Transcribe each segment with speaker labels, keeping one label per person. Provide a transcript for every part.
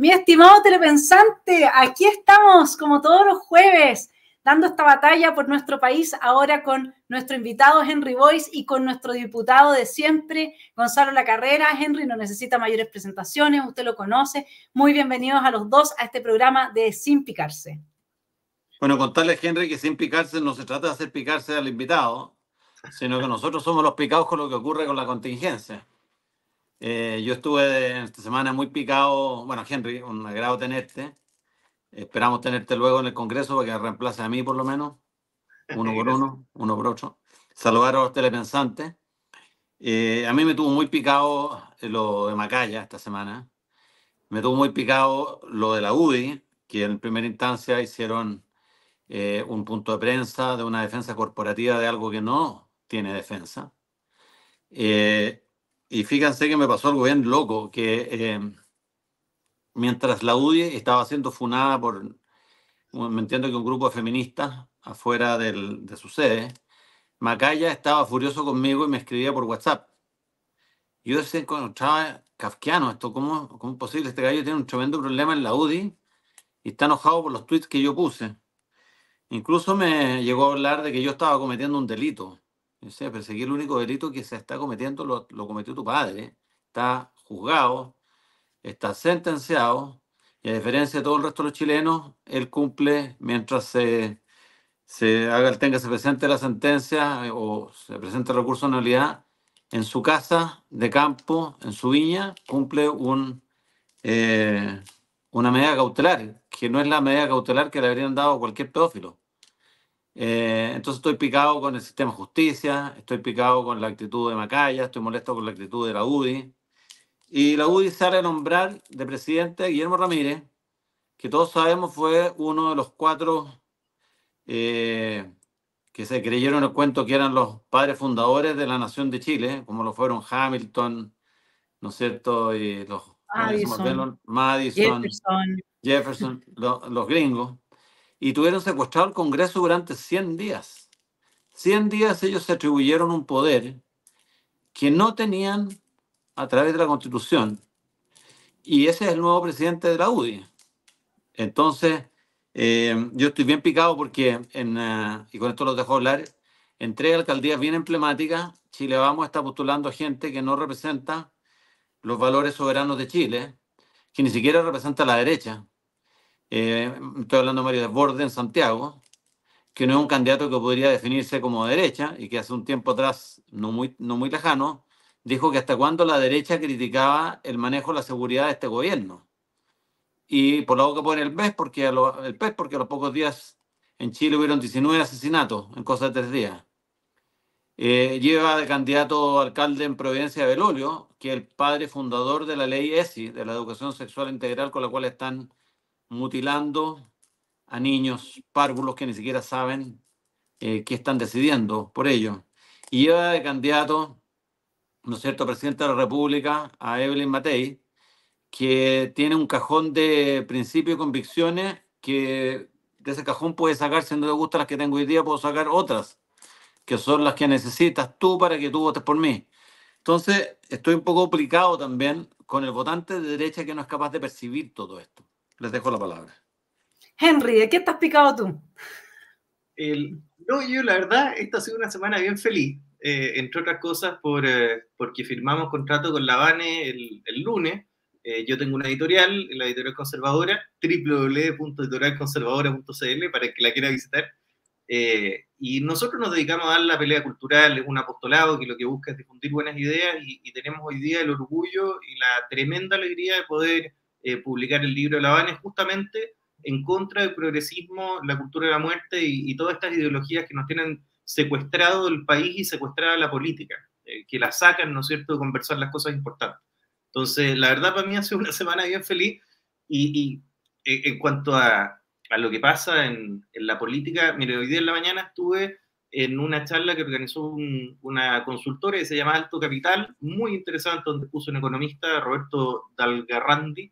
Speaker 1: Mi estimado telepensante, aquí estamos como todos los jueves, dando esta batalla por nuestro país, ahora con nuestro invitado Henry Boyce y con nuestro diputado de siempre, Gonzalo Lacarrera. Henry no necesita mayores presentaciones, usted lo conoce. Muy bienvenidos a los dos a este programa de Sin Picarse.
Speaker 2: Bueno, contarle, Henry, que sin picarse no se trata de hacer picarse al invitado, sino que nosotros somos los picados con lo que ocurre con la contingencia. Yo estuve esta semana muy picado. Bueno, Henry, un agrado tenerte. Esperamos tenerte luego en el Congreso para que reemplace a mí, por lo menos, uno por uno, uno por otro. Saludar a los telepensantes. A mí me tuvo muy picado lo de Macaya esta semana. Me tuvo muy picado lo de la UDI, que en primera instancia hicieron un punto de prensa de una defensa corporativa de algo que no tiene defensa. Y fíjense que me pasó algo bien loco, que mientras la UDI estaba siendo funada por, me entiendo que un grupo de feministas afuera de su sede, Macaya estaba furioso conmigo y me escribía por WhatsApp. Yo decía, encontraba kafkiano esto, ¿cómo es posible? Este gallo tiene un tremendo problema en la UDI y está enojado por los tweets que yo puse. Incluso me llegó a hablar de que yo estaba cometiendo un delito. Yo decía, pero si aquí el único delito que se está cometiendo lo cometió tu padre. Está juzgado, está sentenciado, y a diferencia de todo el resto de los chilenos, él cumple mientras se presente la sentencia o se presente el recurso de nulidad en su casa de campo, en su viña, cumple una medida cautelar, que no es la medida cautelar que le habrían dado a cualquier pedófilo. Entonces estoy picado con el sistema de justicia, estoy picado con la actitud de Macaya, estoy molesto con la actitud de la UDI. Y la UDI sale a nombrar de presidente a Guillermo Ramírez, que todos sabemos fue uno de los 4 que se creyeron el cuento que eran los padres fundadores de la nación de Chile, como lo fueron Hamilton, ¿no es cierto? Y los Madison, Jefferson, los gringos. Y tuvieron secuestrado el Congreso durante 100 días. 100 días ellos se atribuyeron un poder que no tenían a través de la Constitución. Y ese es el nuevo presidente de la UDI. Entonces, yo estoy bien picado porque, y con esto los dejo hablar, en 3 alcaldías bien emblemáticas, Chile Vamos está postulando a gente que no representa los valores soberanos de Chile, que ni siquiera representa a la derecha. Estoy hablando de Mario Desbordes en Santiago, que no es un candidato que podría definirse como derecha y que hace un tiempo atrás, no muy lejano, dijo que hasta cuándo la derecha criticaba el manejo de la seguridad de este gobierno. Y por la boca pone el PES porque a los pocos días en Chile hubieron 19 asesinatos en cosa de 3 días. Lleva de candidato a alcalde en Providencia de Belolio, que es el padre fundador de la ley ESI, de la educación sexual integral, con la cual están mutilando a niños párvulos que ni siquiera saben qué están decidiendo por ello. Y lleva de candidato, ¿no es cierto?, presidente de la República, a Evelyn Matei, que tiene un cajón de principios y convicciones que de ese cajón puedes sacar, si no te gustan las que tengo hoy día, puedo sacar otras, que son las que necesitas tú para que tú votes por mí. Entonces, estoy un poco complicado también con el votante de derecha que no es capaz de percibir todo esto. Les dejo la palabra.
Speaker 1: Henry, ¿de qué estás picado tú?
Speaker 3: No, yo la verdad, esta ha sido una semana bien feliz, entre otras cosas porque firmamos contrato con la Vane el lunes. Yo tengo una editorial, la editorial conservadora, www.editorialconservadora.cl para el que la quiera visitar. Y nosotros nos dedicamos a dar la pelea cultural, es un apostolado que lo que busca es difundir buenas ideas y tenemos hoy día el orgullo y la tremenda alegría de poder publicar el libro de la Vane justamente en contra del progresismo, la cultura de la muerte y todas estas ideologías que nos tienen secuestrado el país y secuestrada la política, que la sacan, ¿no es cierto?, de conversar las cosas importantes. Entonces, la verdad para mí ha sido una semana bien feliz y en cuanto a lo que pasa en la política, mire, hoy día en la mañana estuve en una charla que organizó una consultora que se llama Alto Capital, muy interesante, donde puso un economista, Roberto Dalgarrandi,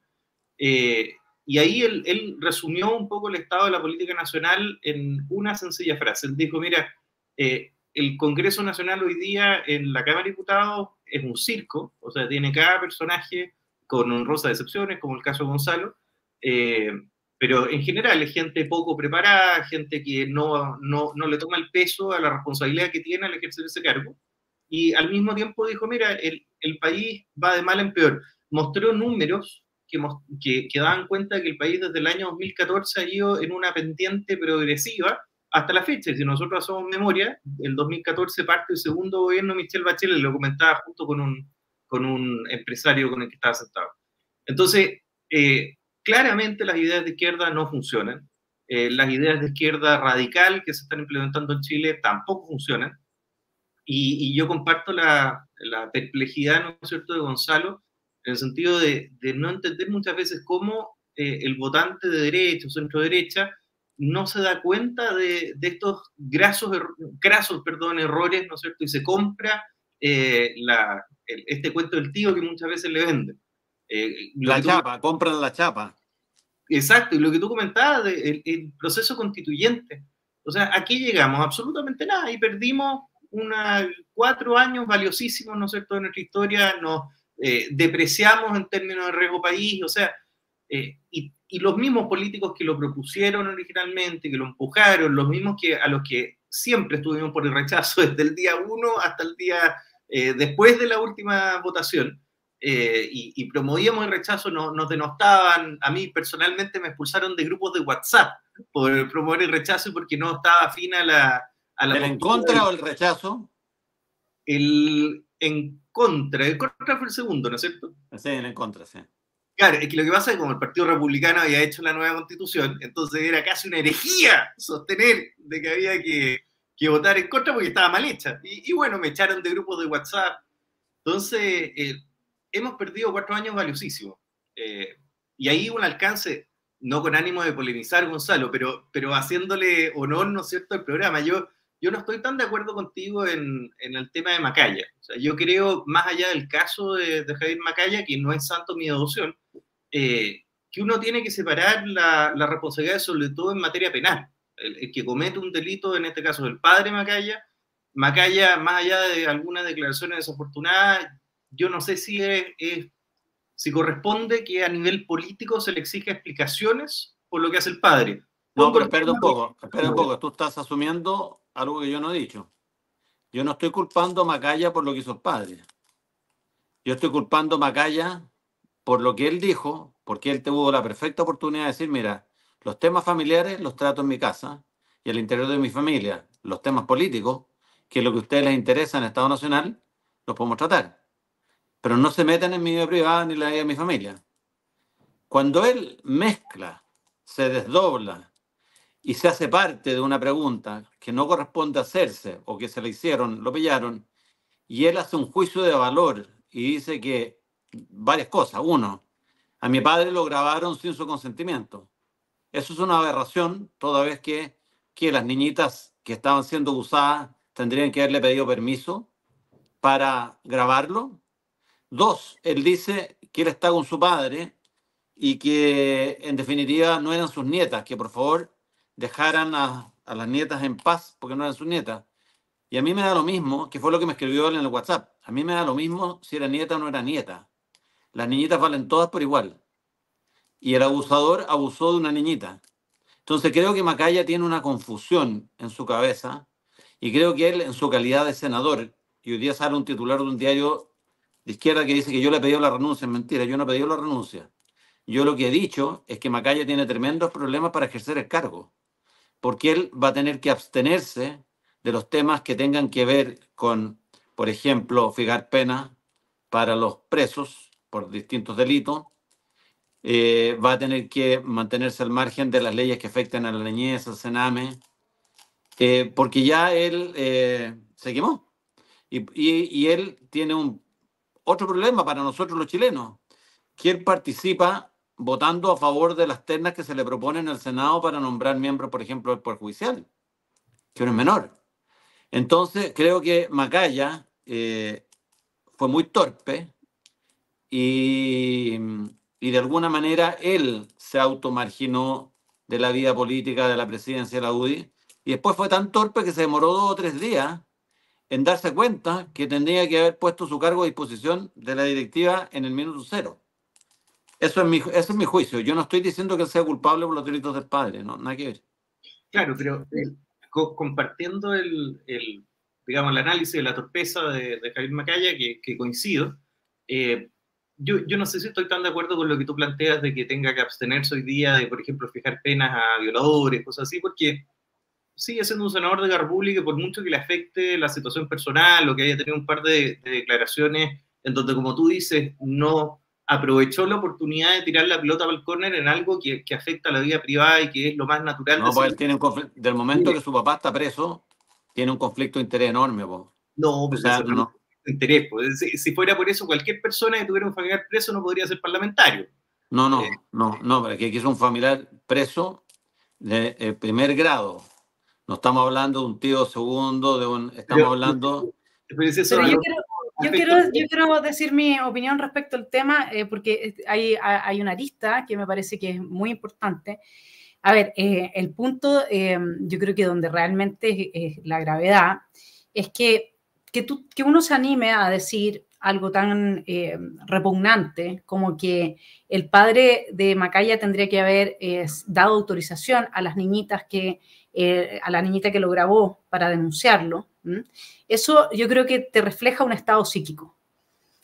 Speaker 3: y ahí él resumió un poco el estado de la política nacional en una sencilla frase. Él dijo, mira, el Congreso Nacional hoy día en la Cámara de Diputados es un circo, o sea, tiene cada personaje con honrosas excepciones, como el caso de Gonzalo, pero en general es gente poco preparada, gente que no le toma el peso a la responsabilidad que tiene al ejercer ese cargo, y al mismo tiempo dijo, mira, el país va de mal en peor. Mostró números que daban cuenta de que el país desde el año 2014 ha ido en una pendiente progresiva hasta la fecha. Si nosotros hacemos memoria, el 2014 parte el segundo gobierno de Michelle Bachelet, lo comentaba junto con un empresario con el que estaba sentado. Entonces, claramente las ideas de izquierda no funcionan. Las ideas de izquierda radical que se están implementando en Chile tampoco funcionan. Y yo comparto la perplejidad, ¿no es cierto?, de Gonzalo, en el sentido de no entender muchas veces cómo el votante de derecha o centro-derecha no se da cuenta de estos grasos errores, ¿no es cierto?, y se compra este cuento del tío que muchas veces le venden.
Speaker 2: Compran la chapa.
Speaker 3: Exacto, y lo que tú comentabas del proceso constituyente. O sea, aquí llegamos absolutamente nada y perdimos 4 años valiosísimos, ¿no es cierto?, de nuestra historia, nos depreciamos en términos de riesgo país, o sea, y los mismos políticos que lo propusieron originalmente, que lo empujaron, los mismos a los que siempre estuvimos por el rechazo desde el día 1 hasta el día después de la última votación, y promovíamos el rechazo, nos denostaban. A mí personalmente me expulsaron de grupos de WhatsApp por promover el rechazo y porque no estaba afín a la
Speaker 2: ¿El en contra o el rechazo?
Speaker 3: El en contra. El contra fue el segundo, ¿no es cierto?
Speaker 2: Sí, el en contra, sí.
Speaker 3: Claro, es que lo que pasa es que como el Partido Republicano había hecho la nueva Constitución, entonces era casi una herejía sostener de que había que votar en contra porque estaba mal hecha. Y bueno, me echaron de grupos de WhatsApp. Entonces, hemos perdido 4 años valiosísimos. Y ahí un alcance, no con ánimo de polemizar, Gonzalo, pero haciéndole honor, ¿no es cierto?, al programa. Yo no estoy tan de acuerdo contigo en el tema de Macaya. O sea, yo creo, más allá del caso de Javier Macaya, que no es santo mi devoción, que uno tiene que separar la responsabilidad, sobre todo en materia penal. El que comete un delito, en este caso el padre Macaya, más allá de algunas declaraciones desafortunadas, yo no sé si corresponde que a nivel político se le exija explicaciones por lo que hace el padre.
Speaker 2: No, pero espera un poco. Tú estás asumiendo algo que yo no he dicho. Yo no estoy culpando a Macaya por lo que hizo el padre. Yo estoy culpando a Macaya por lo que él dijo, porque él tuvo la perfecta oportunidad de decir, mira, los temas familiares los trato en mi casa y al interior de mi familia. Los temas políticos, que es lo que a ustedes les interesa en el Estado Nacional, los podemos tratar. Pero no se metan en mi vida privada ni la vida de mi familia. Cuando él mezcla, se desdobla y se hace parte de una pregunta que no corresponde hacerse o que se le hicieron, lo pillaron, y él hace un juicio de valor y dice que varias cosas. Uno, a mi padre lo grabaron sin su consentimiento. Eso es una aberración, toda vez que las niñitas que estaban siendo abusadas tendrían que haberle pedido permiso para grabarlo. 2, él dice que él está con su padre y que en definitiva no eran sus nietas, que por favor dejaran a las nietas en paz porque no eran sus nietas. Y a mí me da lo mismo, que fue lo que me escribió él en el WhatsApp, a mí me da lo mismo si era nieta o no era nieta. Las niñitas valen todas por igual. Y el abusador abusó de una niñita. Entonces creo que Macaya tiene una confusión en su cabeza y creo que él, en su calidad de senador, y hoy día sale un titular de un diario de izquierda que dice que yo le he pedido la renuncia. Es mentira, yo no he pedido la renuncia. Yo lo que he dicho es que Macaya tiene tremendos problemas para ejercer el cargo, porque él va a tener que abstenerse de los temas que tengan que ver con, por ejemplo, fijar penas para los presos por distintos delitos. Va a tener que mantenerse al margen de las leyes que afecten a la niñez, al Sename, porque ya él se quemó. Y él tiene otro problema para nosotros los chilenos, que él participa votando a favor de las ternas que se le proponen al Senado para nombrar miembros, por ejemplo, del Poder Judicial, que no es menor. Entonces, creo que Macaya fue muy torpe y de alguna manera él se automarginó de la vida política de la presidencia de la UDI y después fue tan torpe que se demoró 2 o 3 días en darse cuenta que tendría que haber puesto su cargo a disposición de la directiva en el minuto 0. Eso es mi juicio. Yo no estoy diciendo que sea culpable por los delitos del padre, no, nada que ver.
Speaker 3: Claro, pero compartiendo digamos, el análisis de la torpeza de Javier Macaya, que coincido, yo no sé si estoy tan de acuerdo con lo que tú planteas de que tenga que abstenerse hoy día de, por ejemplo, fijar penas a violadores, cosas así, porque sigue siendo un senador de Garbuli que por mucho que le afecte la situación personal o que haya tenido un par de declaraciones en donde, como tú dices, no aprovechó la oportunidad de tirar la pelota para el córner en algo que afecta a la vida privada y que es lo más natural.
Speaker 2: No, pues él tiene un conflicto, del momento que su papá está preso, tiene un conflicto de interés enorme. Pues.
Speaker 3: No, pues no. Interés. Pues. Si fuera por eso, cualquier persona que tuviera un familiar preso no podría ser parlamentario.
Speaker 2: No, porque aquí es un familiar preso de primer grado. No estamos hablando de un tío segundo, estamos hablando...
Speaker 1: Pero yo quiero decir mi opinión respecto al tema, porque hay una arista que me parece que es muy importante. A ver, el punto, yo creo que donde realmente es la gravedad, es que uno se anime a decir algo tan repugnante como que el padre de Macaya tendría que haber dado autorización a las niñitas a la niñita que lo grabó para denunciarlo. Eso yo creo que te refleja un estado psíquico.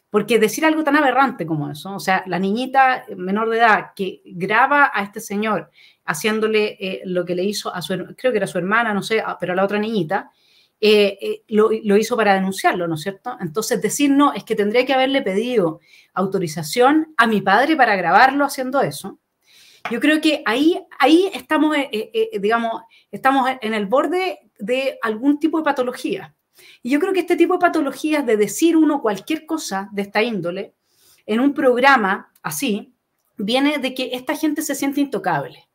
Speaker 1: Porque decir algo tan aberrante como eso, o sea, la niñita menor de edad que graba a este señor haciéndole lo que le hizo a creo que era su hermana, no sé, pero a la otra niñita, lo hizo para denunciarlo, ¿no es cierto? Entonces decir no, es que tendría que haberle pedido autorización a mi padre para grabarlo haciendo eso. Yo creo que ahí estamos, digamos, estamos en el borde de algún tipo de patología. Y yo creo que este tipo de patologías de decir uno cualquier cosa de esta índole en un programa así, viene de que esta gente se siente intocable.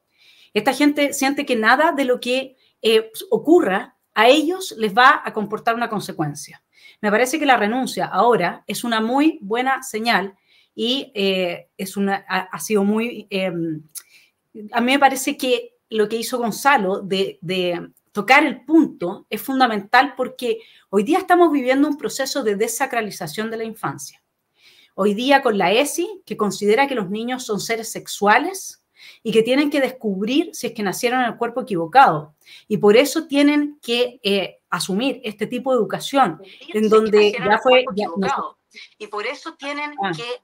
Speaker 1: Esta gente siente que nada de lo que ocurra a ellos les va a comportar una consecuencia. Me parece que la renuncia ahora es una muy buena señal y ha sido muy... a mí me parece que lo que hizo Gonzalo de tocar el punto es fundamental porque hoy día estamos viviendo un proceso de desacralización de la infancia. Hoy día con la ESI, que considera que los niños son seres sexuales y que tienen que descubrir si es que nacieron en el cuerpo equivocado. Y por eso tienen que asumir este tipo de educación, en donde ya fue... Y por eso tienen que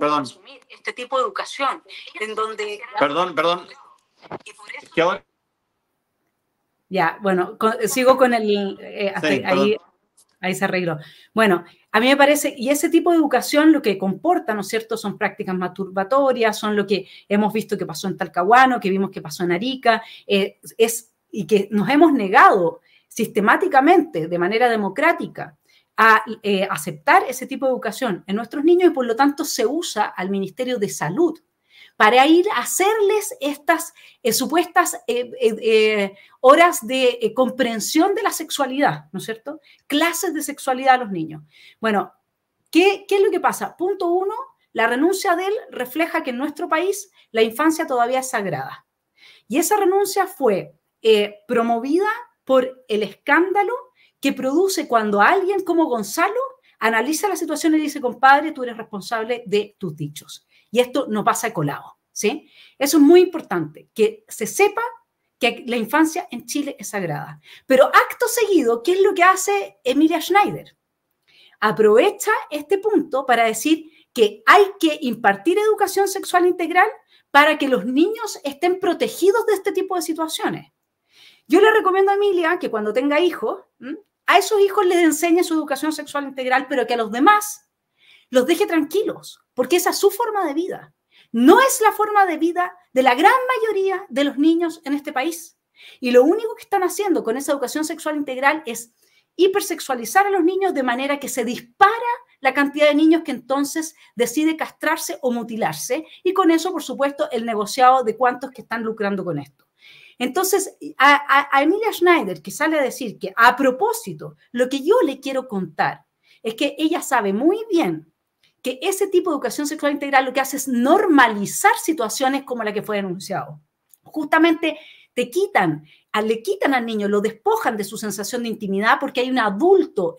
Speaker 1: asumir este tipo de educación, en donde...
Speaker 2: Perdón.
Speaker 1: Y por eso... Ya, bueno, sigo con el... ahí se arregló. Bueno, a mí me parece, y ese tipo de educación lo que comporta, ¿no es cierto?, son prácticas masturbatorias, son lo que hemos visto que pasó en Talcahuano, que vimos que pasó en Arica, y que nos hemos negado sistemáticamente, de manera democrática, a aceptar ese tipo de educación en nuestros niños y por lo tanto se usa al Ministerio de Salud para ir a hacerles estas supuestas horas de comprensión de la sexualidad, ¿no es cierto? Clases de sexualidad a los niños. Bueno, ¿qué es lo que pasa? Punto 1, la renuncia de él refleja que en nuestro país la infancia todavía es sagrada. Y esa renuncia fue promovida por el escándalo que produce cuando alguien como Gonzalo analiza la situación y dice, compadre, tú eres responsable de tus dichos. Y esto no pasa colado, ¿sí? Eso es muy importante, que se sepa que la infancia en Chile es sagrada. Pero acto seguido, ¿qué es lo que hace Emilia Schneider? Aprovecha este punto para decir que hay que impartir educación sexual integral para que los niños estén protegidos de este tipo de situaciones. Yo le recomiendo a Emilia que cuando tenga hijos, a esos hijos les enseñe su educación sexual integral, pero que a los demás los deje tranquilos, porque esa es su forma de vida. No es la forma de vida de la gran mayoría de los niños en este país. Y lo único que están haciendo con esa educación sexual integral es hipersexualizar a los niños de manera que se dispara la cantidad de niños que entonces decide castrarse o mutilarse y con eso, por supuesto, el negociado de cuántos que están lucrando con esto. Entonces, a Emilia Schneider, que sale a decir que a propósito, lo que yo le quiero contar es que ella sabe muy bien que ese tipo de educación sexual integral lo que hace es normalizar situaciones como la que fue denunciado. Justamente le quitan al niño, lo despojan de su sensación de intimidad porque hay un adulto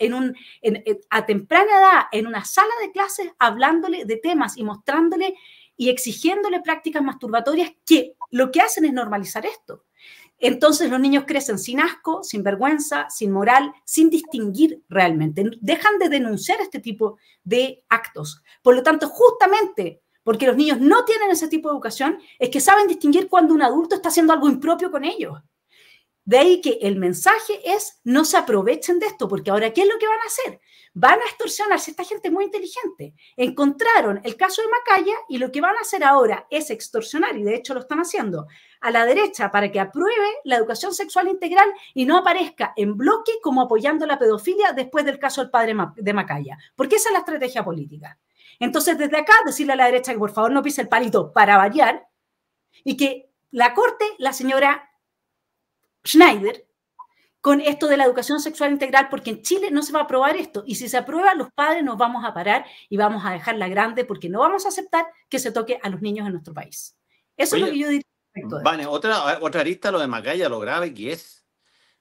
Speaker 1: a temprana edad en una sala de clases hablándole de temas y mostrándole y exigiéndole prácticas masturbatorias que lo que hacen es normalizar esto. Entonces los niños crecen sin asco, sin vergüenza, sin moral, sin distinguir realmente. Dejan de denunciar este tipo de actos. Por lo tanto, justamente porque los niños no tienen ese tipo de educación, es que saben distinguir cuando un adulto está haciendo algo impropio con ellos. De ahí que el mensaje es, no se aprovechen de esto, porque ahora, ¿qué es lo que van a hacer? Van a extorsionarse. Esta gente es muy inteligente. Encontraron el caso de Macaya y lo que van a hacer ahora es extorsionar, y de hecho lo están haciendo, a la derecha para que apruebe la educación sexual integral y no aparezca en bloque como apoyando la pedofilia después del caso del padre de Macaya. Porque esa es la estrategia política. Entonces, desde acá, decirle a la derecha que por favor no pise el palito para variar y que la corte, la señora Schneider, con esto de la educación sexual integral, porque en Chile no se va a aprobar esto, y si se aprueba, los padres nos vamos a parar y vamos a dejarla grande, porque no vamos a aceptar que se toque a los niños en nuestro país. Eso es lo que yo diría.
Speaker 2: Vale, otra arista, lo de Macaya, lo grave que es.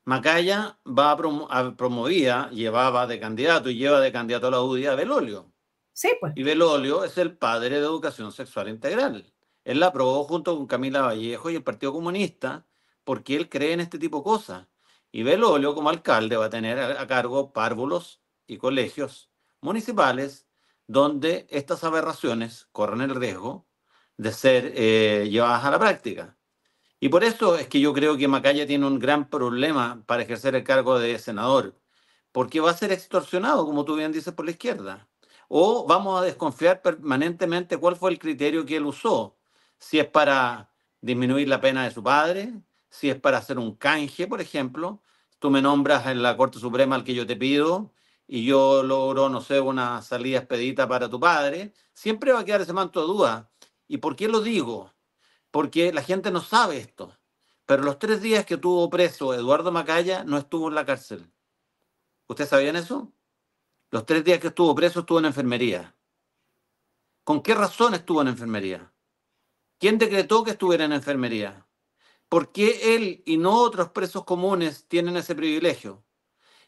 Speaker 2: Macaya promovía, llevaba de candidato y lleva de candidato a la UDI a Belolio.
Speaker 1: Sí, pues.
Speaker 2: Y Belolio es el padre de educación sexual integral. Él la aprobó junto con Camila Vallejo y el Partido Comunista porque él cree en este tipo de cosas. Y Belolio, como alcalde, va a tener a cargo párvulos y colegios municipales donde estas aberraciones corren el riesgo de ser llevadas a la práctica. Y por eso es que yo creo que Macaya tiene un gran problema para ejercer el cargo de senador, porque va a ser extorsionado, como tú bien dices, por la izquierda. O vamos a desconfiar permanentemente cuál fue el criterio que él usó. Si es para disminuir la pena de su padre, si es para hacer un canje, por ejemplo. Tú me nombras en la Corte Suprema al que yo te pido y yo logro, no sé, una salida expedita para tu padre. Siempre va a quedar ese manto de duda. ¿Y por qué lo digo? Porque la gente no sabe esto. Pero los 3 días que estuvo preso Eduardo Macaya no estuvo en la cárcel. ¿Ustedes sabían eso? Los 3 días que estuvo preso estuvo en enfermería. ¿Con qué razón estuvo en enfermería? ¿Quién decretó que estuviera en enfermería? ¿Por qué él y no otros presos comunes tienen ese privilegio?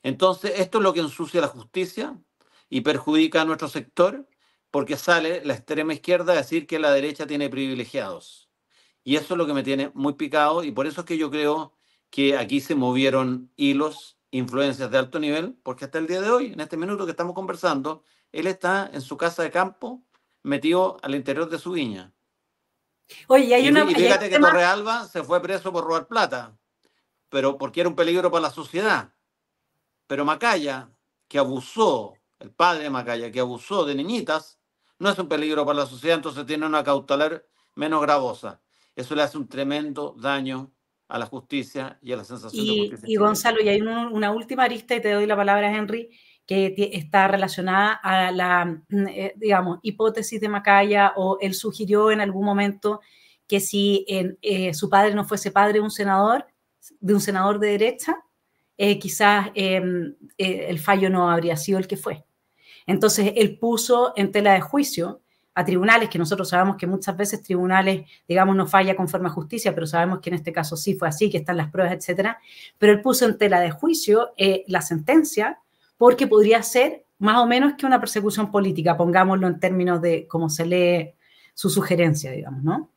Speaker 2: Entonces, esto es lo que ensucia la justicia y perjudica a nuestro sector, porque sale la extrema izquierda a decir que la derecha tiene privilegiados. Y eso es lo que me tiene muy picado, y por eso es que yo creo que aquí se movieron hilos, influencias de alto nivel, porque hasta el día de hoy, en este minuto que estamos conversando, él está en su casa de campo, metido al interior de su viña.
Speaker 1: Oye,
Speaker 2: y fíjate que Torrealba se fue preso por robar plata, pero porque era un peligro para la sociedad. Pero Macaya, que abusó, el padre de Macaya, que abusó de niñitas, no es un peligro para la sociedad, entonces tiene una cautelar menos gravosa. Eso le hace un tremendo daño a la justicia y a la sensación de justicia.
Speaker 1: Y Gonzalo, y hay una última arista, y te doy la palabra a Henry, que está relacionada a la, digamos, hipótesis de Macaya, o él sugirió en algún momento que si su padre no fuese padre de un senador de derecha, quizás el fallo no habría sido el que fue. Entonces, él puso en tela de juicio a tribunales, que nosotros sabemos que muchas veces tribunales, digamos, no falla conforme a justicia, pero sabemos que en este caso sí fue así, que están las pruebas, etcétera, pero él puso en tela de juicio la sentencia, porque podría ser más o menos que una persecución política, pongámoslo en términos de cómo se lee su sugerencia, digamos, ¿no?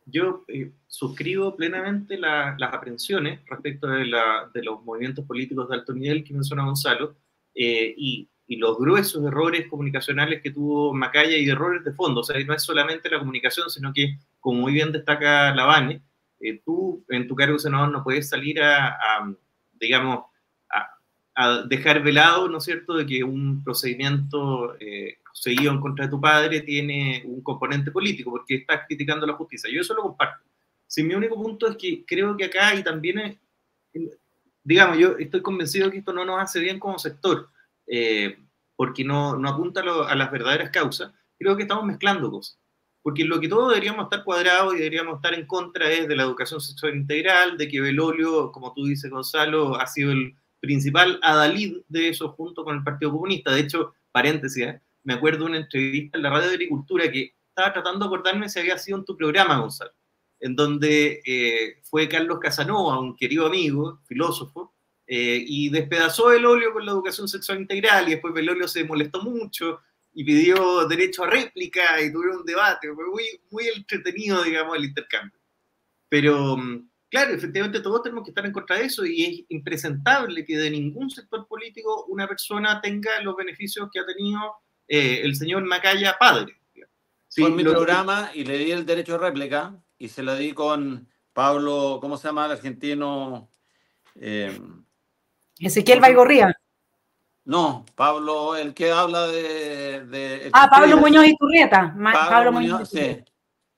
Speaker 3: Yo suscribo plenamente las aprehensiones respecto de los movimientos políticos de alto nivel que menciona Gonzalo, y los gruesos errores comunicacionales que tuvo Macaya, y errores de fondo. O sea, no es solamente la comunicación, sino que, como muy bien destaca Lavane, tú en tu cargo de senador no puedes salir digamos, a dejar velado, ¿no es cierto?, de que un procedimiento seguido en contra de tu padre tiene un componente político, porque estás criticando la justicia. Yo eso lo comparto. Sí, mi único punto es que creo que acá, y también, digamos, yo estoy convencido que esto no nos hace bien como sector, porque no apunta a las verdaderas causas. Creo que estamos mezclando cosas. Porque lo que todos deberíamos estar cuadrados y deberíamos estar en contra es de la educación sexual integral, de que Belolio, como tú dices, Gonzalo, ha sido el principal adalid de eso junto con el Partido Comunista. De hecho, paréntesis, me acuerdo de una entrevista en la Radio de Agricultura que estaba tratando de acordarme si había sido en tu programa, Gonzalo, en donde fue Carlos Casanova, un querido amigo, filósofo, y despedazó Belolio con la educación sexual integral, y después Belolio se molestó mucho, y pidió derecho a réplica y tuvieron un debate. Fue muy, muy entretenido, digamos, el intercambio. Pero, claro, efectivamente todos tenemos que estar en contra de eso y es impresentable que de ningún sector político una persona tenga los beneficios que ha tenido el señor Macaya padre.
Speaker 2: Sí, fue en mi programa y le di el derecho a réplica y se lo di con Pablo, ¿cómo se llama el argentino?
Speaker 1: Ezequiel Baigorría.
Speaker 2: No, Pablo, el que habla de
Speaker 1: Pablo Muñoz Iturrieta.
Speaker 2: Pablo Muñoz, sí.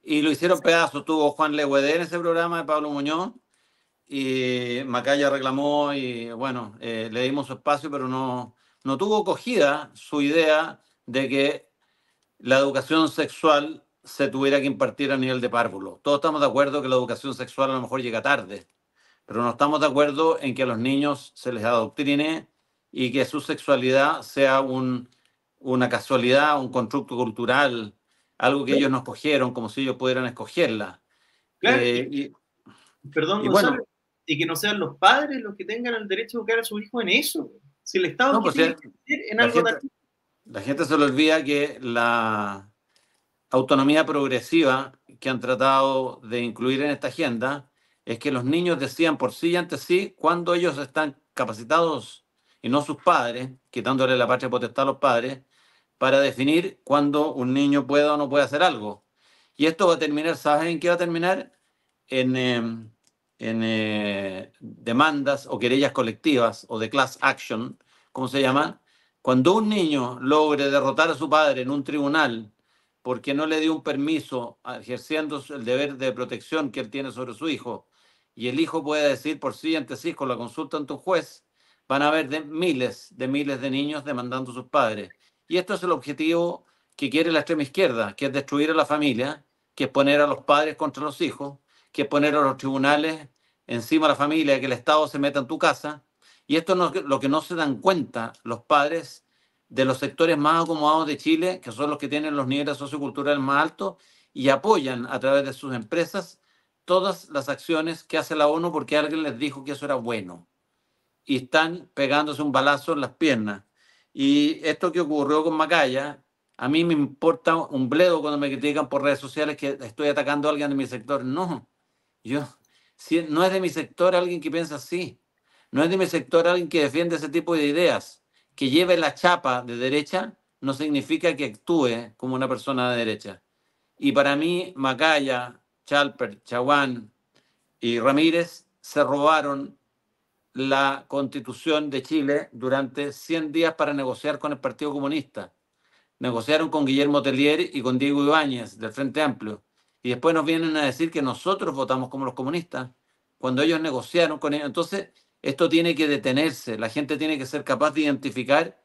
Speaker 2: Y lo hicieron pedazos. Tuvo Juan Leguedé en ese programa de Pablo Muñoz y Macaya reclamó y bueno, le dimos su espacio, pero no tuvo acogida su idea de que la educación sexual se tuviera que impartir a nivel de párvulo. Todos estamos de acuerdo que la educación sexual a lo mejor llega tarde, pero no estamos de acuerdo en que a los niños se les adoctrine y que su sexualidad sea una casualidad, un constructo cultural, algo que ellos no escogieron, como si ellos pudieran escogerla.
Speaker 3: Claro, perdón, Gonzalo, bueno, y que no sean los padres los que tengan el derecho a educar a su hijo en eso. Si el Estado
Speaker 2: no,
Speaker 3: tiene que hacer en algo
Speaker 2: la gente se le olvida que la autonomía progresiva que han tratado de incluir en esta agenda es que los niños decían por sí y ante sí cuando ellos están capacitados y no sus padres, quitándole la patria potestad a los padres, para definir cuándo un niño puede o no puede hacer algo. Y esto va a terminar, ¿saben en qué va a terminar? En demandas o querellas colectivas o de class action, ¿cómo se llama? Cuando un niño logre derrotar a su padre en un tribunal porque no le dio un permiso ejerciendo el deber de protección que él tiene sobre su hijo, y el hijo puede decir por sí ante sí con la consulta ante un juez, van a haber miles de niños demandando a sus padres. Y esto es el objetivo que quiere la extrema izquierda, que es destruir a la familia, que es poner a los padres contra los hijos, que es poner a los tribunales encima de la familia, que el Estado se meta en tu casa. Y esto es lo que no se dan cuenta los padres de los sectores más acomodados de Chile, que son los que tienen los niveles socioculturales más altos y apoyan a través de sus empresas todas las acciones que hace la ONU porque alguien les dijo que eso era bueno. Y están pegándose un balazo en las piernas. Y esto que ocurrió con Macaya, a mí me importa un bledo cuando me critican por redes sociales que estoy atacando a alguien de mi sector. No, no es de mi sector alguien que piensa así. No es de mi sector alguien que defiende ese tipo de ideas. Que lleve la chapa de derecha no significa que actúe como una persona de derecha. Y para mí, Macaya, Chalper, Chaguán y Ramírez se robaron la Constitución de Chile durante 100 días para negociar con el Partido Comunista. Negociaron con Guillermo Tellier y con Diego Ibáñez del Frente Amplio. Y después nos vienen a decir que nosotros votamos como los comunistas, cuando ellos negociaron con ellos. Entonces, esto tiene que detenerse. La gente tiene que ser capaz de identificar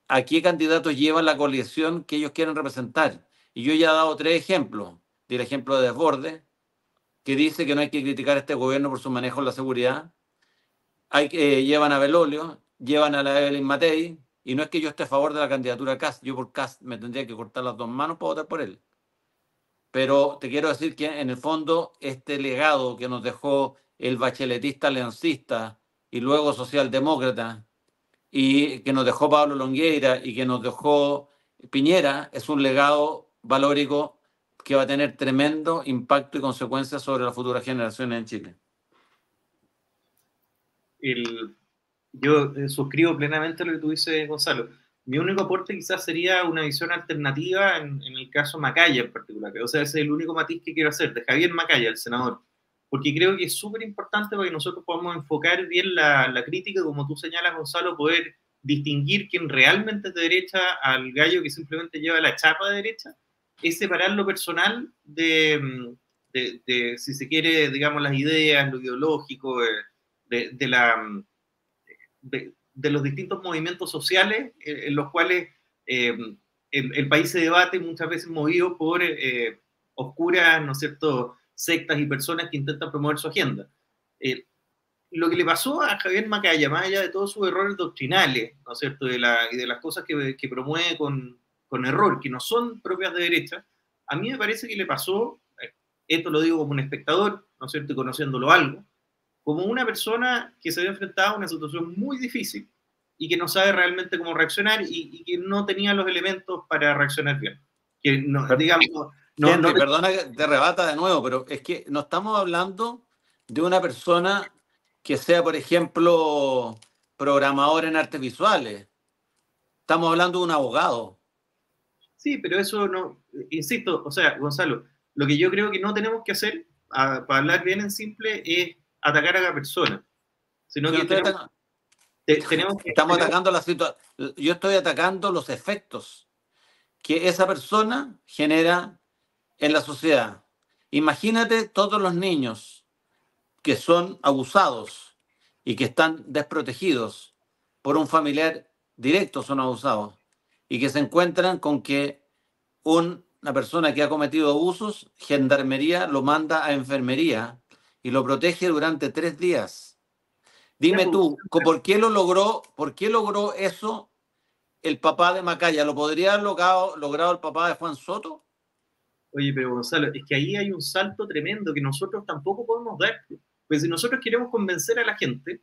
Speaker 2: a qué candidatos llevan la coalición que ellos quieren representar. Y yo ya he dado 3 ejemplos. El ejemplo de Desbordes, que dice que no hay que criticar a este gobierno por su manejo en la seguridad. Llevan a Belolio, llevan a la Evelyn Matei, y no es que yo esté a favor de la candidatura de Kast. Yo por Kast me tendría que cortar las 2 manos para votar por él. Pero te quiero decir que en el fondo este legado que nos dejó el bacheletista leoncista y luego socialdemócrata, y que nos dejó Pablo Longueira y que nos dejó Piñera, es un legado valórico que va a tener tremendo impacto y consecuencias sobre las futuras generaciones en Chile.
Speaker 3: Yo suscribo plenamente lo que tú dices, Gonzalo. Mi único aporte quizás sería una visión alternativa en el caso Macaya en particular. O sea, ese es el único matiz que quiero hacer, de Javier Macaya, el senador. Porque creo que es súper importante para que nosotros podamos enfocar bien la crítica, como tú señalas, Gonzalo, poder distinguir quién realmente es de derecha al gallo que simplemente lleva la chapa de derecha, es separar lo personal de si se quiere, digamos, las ideas, lo ideológico, de los distintos movimientos sociales en los cuales el país se debate muchas veces movido por oscuras, ¿no es cierto?, sectas y personas que intentan promover su agenda. Lo que le pasó a Javier Macaya, más allá de todos sus errores doctrinales, ¿no es cierto?, y de las cosas que promueve con error, que no son propias de derecha, a mí me parece que le pasó, esto lo digo como un espectador, ¿no es cierto?, y conociéndolo algo, como una persona que se había enfrentado a una situación muy difícil, y que no sabe realmente cómo reaccionar y que no tenía los elementos para reaccionar bien. Que no, digamos,
Speaker 2: Henry, perdona que te rebata de nuevo, pero es que no estamos hablando de una persona que sea, por ejemplo, programador en artes visuales. Estamos hablando de un abogado.
Speaker 3: Sí, pero eso no, insisto, o sea, Gonzalo, lo que yo creo que no tenemos que hacer, para hablar bien en simple, es atacar a la persona, sino que
Speaker 2: estamos atacando la situación. Yo estoy atacando los efectos que esa persona genera en la sociedad. Imagínate todos los niños que son abusados y que están desprotegidos por un familiar directo, son abusados, y que se encuentran con que una persona que ha cometido abusos, Gendarmería lo manda a enfermería y lo protege durante 3 días. Dime tú, ¿por qué logró eso el papá de Macaya? ¿Lo podría haber logrado el papá de Juan Soto?
Speaker 3: Oye, pero Gonzalo, es que ahí hay un salto tremendo que nosotros tampoco podemos dar. Pues si nosotros queremos convencer a la gente,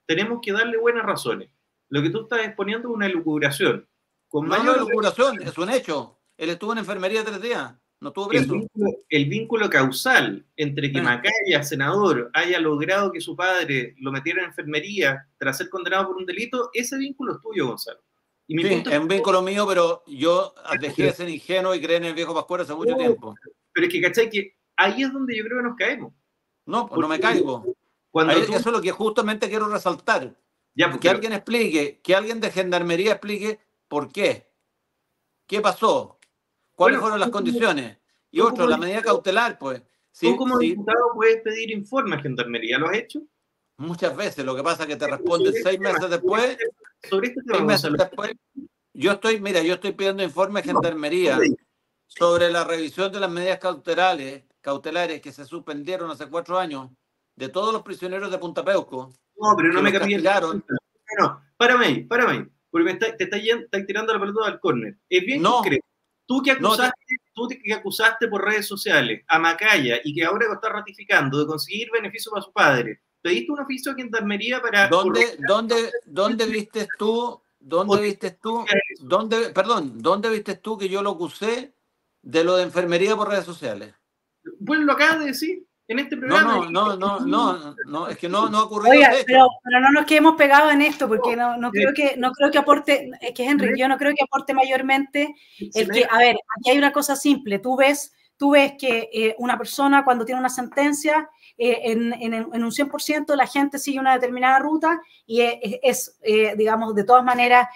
Speaker 3: tenemos que darle buenas razones. Lo que tú estás exponiendo es una elucubración.
Speaker 2: No es elucubración, es un hecho. Él estuvo en enfermería 3 días, no estuvo preso.
Speaker 3: El vínculo causal entre que Macaya, senador, haya logrado que su padre lo metiera en enfermería tras ser condenado por un delito, ese vínculo es tuyo, Gonzalo.
Speaker 2: Y sí, es un vínculo mío, pero yo dejé de ser ingenuo y creer en el viejo Pascuero hace mucho tiempo.
Speaker 3: Pero es que, ¿cachai? Que ahí es donde yo creo que nos caemos.
Speaker 2: No, pues no me caigo. Eso es lo que justamente quiero resaltar. Ya, que alguien explique, que alguien de Gendarmería explique por qué. ¿Qué pasó? ¿Cuáles fueron las condiciones? Y otro, la medida cautelar, pues.
Speaker 3: ¿Tú como diputado puedes pedir informe a Gendarmería? ¿Lo has hecho?
Speaker 2: Muchas veces. Lo que pasa es que te responden 6 meses después.
Speaker 3: Sobre este tema,
Speaker 2: 6 meses después. Yo estoy pidiendo informe a Gendarmería sobre la revisión de las medidas cautelares que se suspendieron hace 4 años de todos los prisioneros de Punta Peuco.
Speaker 3: No, pero no me cambié. No, párame ahí, porque te estás tirando la pelota al córner. Es bien concreto. Tú que acusaste por redes sociales a Macaya y que ahora lo está ratificando de conseguir beneficios para su padre, ¿pediste un oficio a Gendarmería para...
Speaker 2: ¿Dónde viste tú que yo lo acusé de lo de enfermería por redes sociales?
Speaker 3: Bueno, lo acabas de decir en este programa.
Speaker 2: No, es que no ocurrió.
Speaker 1: Oiga, pero no nos quedemos pegados en esto, porque no creo que aporte, es que Henry, yo no creo que aporte mayormente el que, a ver, aquí hay una cosa simple, tú ves que una persona cuando tiene una sentencia, en un 100% la gente sigue una determinada ruta y es digamos, de todas maneras,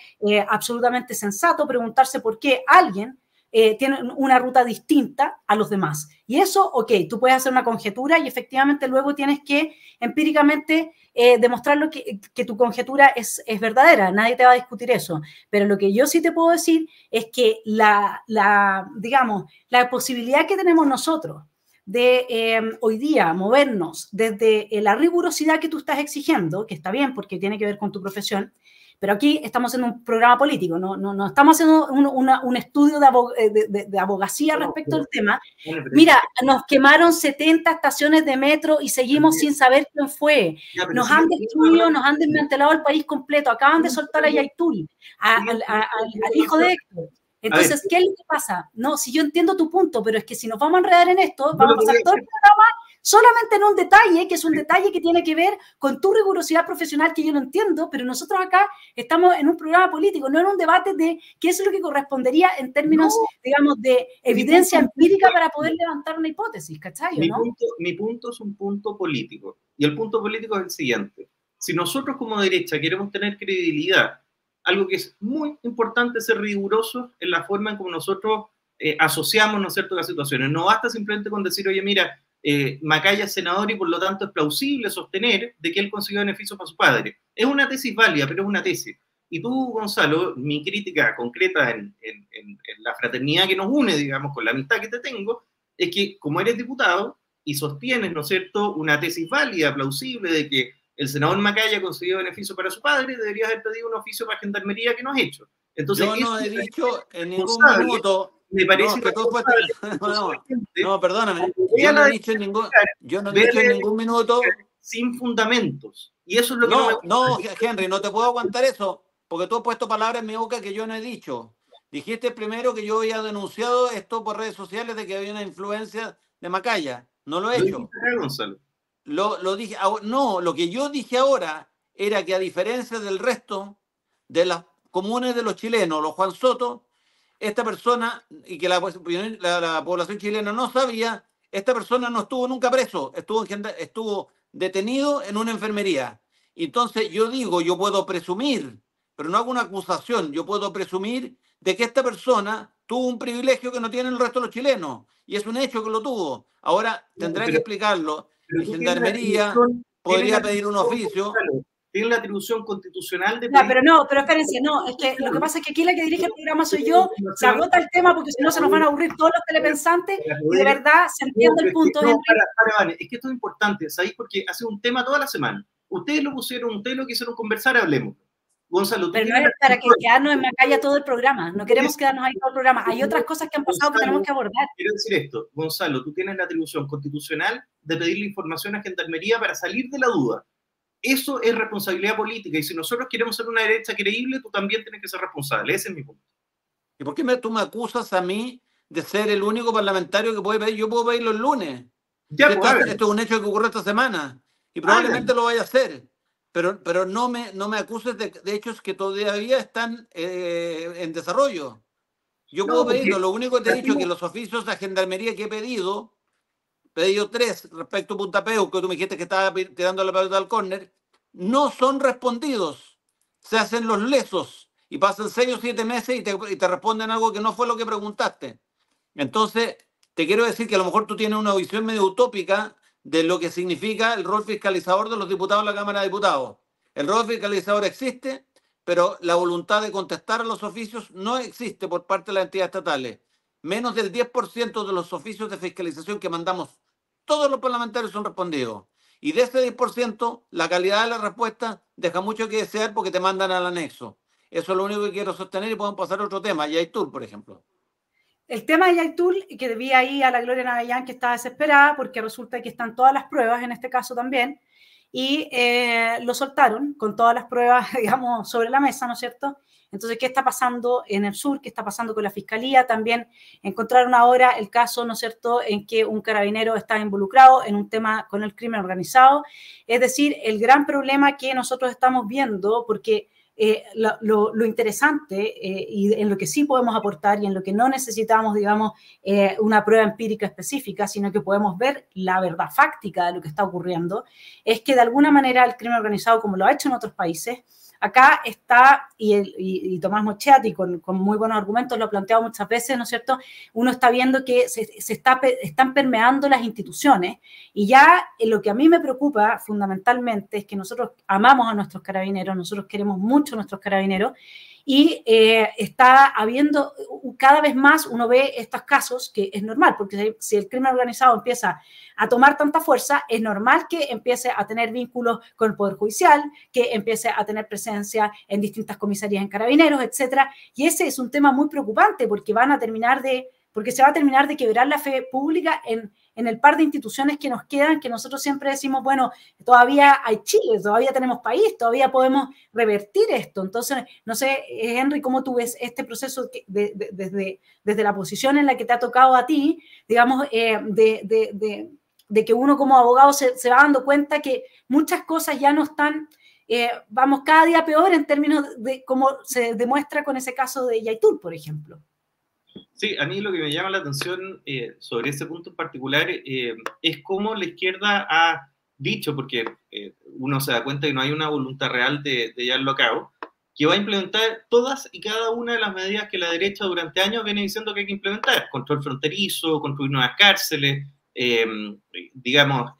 Speaker 1: absolutamente sensato preguntarse por qué alguien tienen una ruta distinta a los demás. Y eso, ok, tú puedes hacer una conjetura y efectivamente luego tienes que empíricamente demostrarlo que tu conjetura es verdadera, nadie te va a discutir eso. Pero lo que yo sí te puedo decir es que digamos, la posibilidad que tenemos nosotros de hoy día movernos desde la rigurosidad que tú estás exigiendo, que está bien porque tiene que ver con tu profesión, pero aquí estamos en un programa político, no estamos haciendo un estudio de abogacía respecto al tema. Mira, nos quemaron 70 estaciones de metro y seguimos sin saber quién fue. Nos han destruido, nos han desmantelado el país completo. Acaban de soltar a Yaitul, al hijo de Héctor. Entonces, ¿qué es lo que pasa? No, si yo entiendo tu punto, pero es que si nos vamos a enredar en esto, vamos a pasar todo el programa solamente en un detalle, que es un detalle que tiene que ver con tu rigurosidad profesional, que yo no entiendo, pero nosotros acá estamos en un programa político, no en un debate de qué es lo que correspondería en términos, digamos, de evidencia empírica para poder levantar una hipótesis, ¿cachai?
Speaker 3: Mi punto es un punto político, y el punto político es el siguiente. Si nosotros como derecha queremos tener credibilidad, algo que es muy importante ser rigurosos en la forma en como nosotros asociamos, ¿no es cierto?, las situaciones. No basta simplemente con decir, oye, mira, Macaya es senador y por lo tanto es plausible sostener de que él consiguió beneficios para su padre. Es una tesis válida, pero es una tesis. Y tú, Gonzalo, mi crítica concreta en la fraternidad que nos une, digamos, con la amistad que te tengo, es que como eres diputado y sostienes, ¿no es cierto?, una tesis válida, plausible de que el senador Macaya consiguió beneficio para su padre, deberías haber pedido un oficio para Gendarmería que no has hecho. Entonces,
Speaker 2: yo no he dicho en ningún minuto...
Speaker 3: Me parece
Speaker 2: no, perdóname. Yo no he dicho en ningún minuto...
Speaker 3: Sin fundamentos. Y eso es lo que
Speaker 2: no, Henry, no te puedo aguantar eso. porque tú has puesto palabras en mi boca que yo no he dicho. Dijiste primero que yo había denunciado esto por redes sociales de que había una influencia de Macaya. No lo he hecho. Lo dije. No, lo que yo dije ahora era que a diferencia del resto de las comunes de los chilenos, los Juan Soto, esta persona, y que la población chilena no sabía, esta persona no estuvo nunca preso, estuvo detenido en una enfermería. Entonces yo digo, yo puedo presumir, pero no hago una acusación, yo puedo presumir de que esta persona tuvo un privilegio que no tienen el resto de los chilenos, y es un hecho que lo tuvo. Ahora tendrá que explicarlo. La Gendarmería podría pedir un oficio.
Speaker 3: Tiene la atribución constitucional de
Speaker 1: pedir... No, pero espérense, no, es que lo que pasa es que aquí la que dirige el programa soy yo, se agota el tema porque si no se nos van a aburrir todos los telepensantes y de verdad se entiende el punto.
Speaker 3: Vale, es que esto es importante, ¿sabéis? Porque hace un tema toda la semana. Ustedes lo pusieron, ustedes lo quisieron conversar, hablemos. Gonzalo,
Speaker 1: pero no es para que quedarnos en Macaya todo el programa, no queremos quedarnos ahí todo el programa, hay otras cosas que han pasado, Gonzalo, que tenemos que abordar.
Speaker 3: Quiero decir esto, Gonzalo, tú tienes la atribución constitucional de pedirle información a Gendarmería para salir de la duda. Eso es responsabilidad política, y si nosotros queremos ser una derecha creíble, tú también tienes que ser responsable, ese es mi punto.
Speaker 2: ¿Y por qué tú me acusas a mí de ser el único parlamentario que puede pedir? Yo puedo pedirlo el lunes. Ya, esto es un hecho que ocurrió esta semana, y probablemente lo vaya a hacer. Pero no me acuses de hechos que todavía están en desarrollo. Yo puedo pedirlo. Lo único que te he dicho es que los oficios de Gendarmería que he pedido 3 respecto a Punta Peu, que tú me dijiste que estaba tirando la pelota al córner, no son respondidos. Se hacen los lesos y pasan 6 o 7 meses y te responden algo que no fue lo que preguntaste. Entonces, te quiero decir que a lo mejor tú tienes una visión medio utópica de lo que significa el rol fiscalizador de los diputados de la Cámara de Diputados. El rol fiscalizador existe, pero la voluntad de contestar a los oficios no existe por parte de las entidades estatales. Menos del 10% de los oficios de fiscalización que mandamos todos los parlamentarios son respondidos. Y de ese 10%, la calidad de la respuesta deja mucho que desear porque te mandan al anexo. Eso es lo único que quiero sostener y podemos pasar a otro tema, Yaitul, por ejemplo.
Speaker 1: El tema de Yaitul, que debía ahí a la Gloria Navellán, que está desesperada porque resulta que están todas las pruebas, en este caso también, y lo soltaron con todas las pruebas, digamos, sobre la mesa, ¿no es cierto? Entonces, ¿qué está pasando en el sur? ¿Qué está pasando con la Fiscalía? También encontraron ahora el caso, ¿no es cierto?, en que un carabinero está involucrado en un tema con el crimen organizado. Es decir, el gran problema que nosotros estamos viendo, porque lo interesante y en lo que sí podemos aportar y en lo que no necesitamos, digamos, una prueba empírica específica, sino que podemos ver la verdad fáctica de lo que está ocurriendo, es que de alguna manera el crimen organizado, como lo ha hecho en otros países, acá está, y Tomás Moschetti con muy buenos argumentos lo ha planteado muchas veces, ¿no es cierto? Uno está viendo que están permeando las instituciones, y ya lo que a mí me preocupa fundamentalmente es que nosotros amamos a nuestros carabineros, nosotros queremos mucho a nuestros carabineros, y está habiendo cada vez más, uno ve estos casos, que es normal, porque si el crimen organizado empieza a tomar tanta fuerza, es normal que empiece a tener vínculos con el Poder Judicial, que empiece a tener presencia en distintas comisarías en carabineros, etcétera, y ese es un tema muy preocupante porque se va a terminar de quebrar la fe pública en el par de instituciones que nos quedan, que nosotros siempre decimos, bueno, todavía hay Chile, todavía tenemos país, todavía podemos revertir esto. Entonces, no sé, Henry, ¿cómo tú ves este proceso desde la posición en la que te ha tocado a ti, digamos, de que uno como abogado se va dando cuenta que muchas cosas ya no están, vamos, cada día peor en términos de cómo se demuestra con ese caso de Yaitul, por ejemplo?
Speaker 3: Sí, a mí lo que me llama la atención sobre ese punto en particular es cómo la izquierda ha dicho, porque uno se da cuenta que no hay una voluntad real de llevarlo a cabo, que va a implementar todas y cada una de las medidas que la derecha durante años viene diciendo que hay que implementar. Control fronterizo, construir nuevas cárceles, digamos,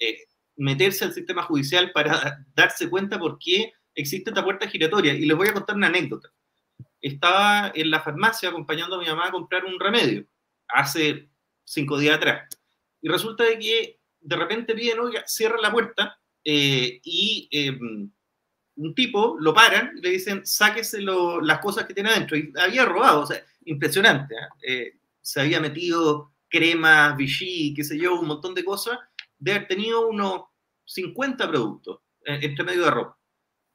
Speaker 3: meterse al sistema judicial para darse cuenta por qué existe esta puerta giratoria. Y les voy a contar una anécdota. Estaba en la farmacia acompañando a mi mamá a comprar un remedio hace 5 días atrás. Y resulta de que de repente piden, oiga, cierra la puerta y un tipo lo paran y le dicen, sáquese las cosas que tiene adentro. Y había robado, o sea, impresionante. Se había metido crema, Vichy, qué sé yo, un montón de cosas, de haber tenido unos 50 productos entre medio de ropa.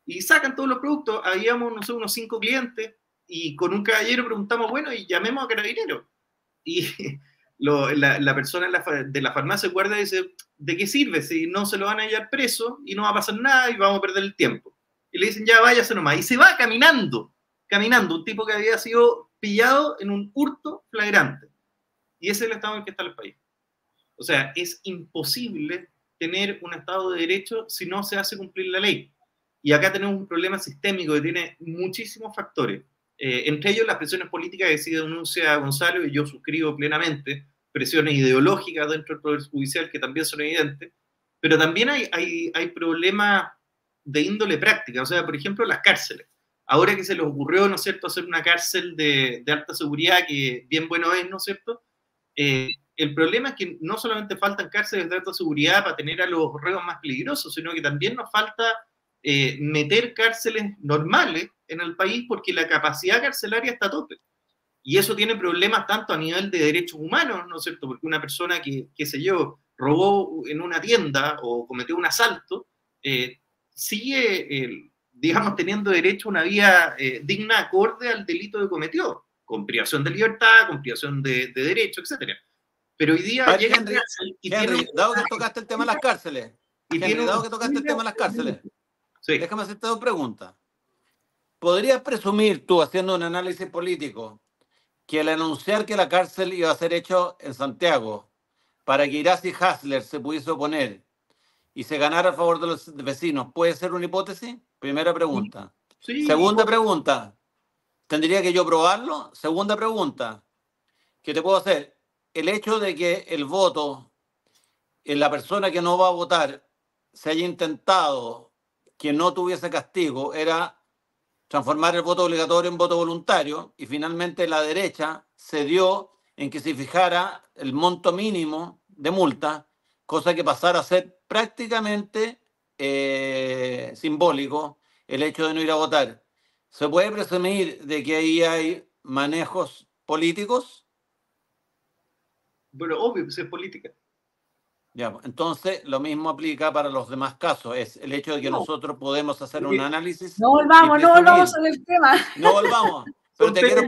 Speaker 3: y sacan todos los productos. Habíamos, no sé, unos 5 clientes, y con un caballero preguntamos, bueno, y llamemos a Carabineros. Y la persona de la farmacia guardia dice, ¿de qué sirve si no se lo van a llevar preso y no va a pasar nada y vamos a perder el tiempo? Y le dicen, ya váyase nomás. Y se va caminando, un tipo que había sido pillado en un hurto flagrante. Y ese es el estado en el que está el país. O sea, es imposible tener un Estado de Derecho si no se hace cumplir la ley. Y acá tenemos un problema sistémico que tiene muchísimos factores. Entre ellos las presiones políticas que sí denuncia Gonzalo, y yo suscribo plenamente, presiones ideológicas dentro del Poder Judicial que también son evidentes, pero también hay problemas de índole práctica. O sea, por ejemplo, las cárceles. Ahora que se les ocurrió, ¿no es cierto?, hacer una cárcel de alta seguridad, que bien bueno es, ¿no es cierto?, el problema es que no solamente faltan cárceles de alta seguridad para tener a los reos más peligrosos, sino que también nos falta meter cárceles normales en el país, porque la capacidad carcelaria está a tope. Y eso tiene problemas tanto a nivel de derechos humanos, ¿no es cierto? Porque una persona que, qué sé yo, robó en una tienda o cometió un asalto, sigue, digamos, teniendo derecho a una vida digna, acorde al delito que cometió, con privación de libertad, con privación de derecho, etc. Pero hoy día llega
Speaker 2: Henry, dado que tocaste el tema de las cárceles, sí, déjame hacerte dos preguntas. ¿Podrías presumir tú, haciendo un análisis político, que al anunciar que la cárcel iba a ser hecho en Santiago para que Iracy Hasler se pudiese oponer y se ganara a favor de los vecinos, puede ser una hipótesis? Primera pregunta.
Speaker 3: Sí.
Speaker 2: Segunda pregunta, ¿tendría que yo probarlo? Segunda pregunta, ¿qué te puedo hacer? El hecho de que el voto en la persona que no va a votar se haya intentado que no tuviese castigo era transformar el voto obligatorio en voto voluntario, y finalmente la derecha cedió en que se fijara el monto mínimo de multa, cosa que pasara a ser prácticamente simbólico el hecho de no ir a votar. ¿Se puede presumir de que ahí hay manejos políticos?
Speaker 3: Bueno, obvio, pues es política.
Speaker 2: Ya, entonces lo mismo aplica para los demás casos, es el hecho de que nosotros podemos hacer un análisis.
Speaker 1: No volvamos sobre el tema.
Speaker 2: No volvamos, pero te quiero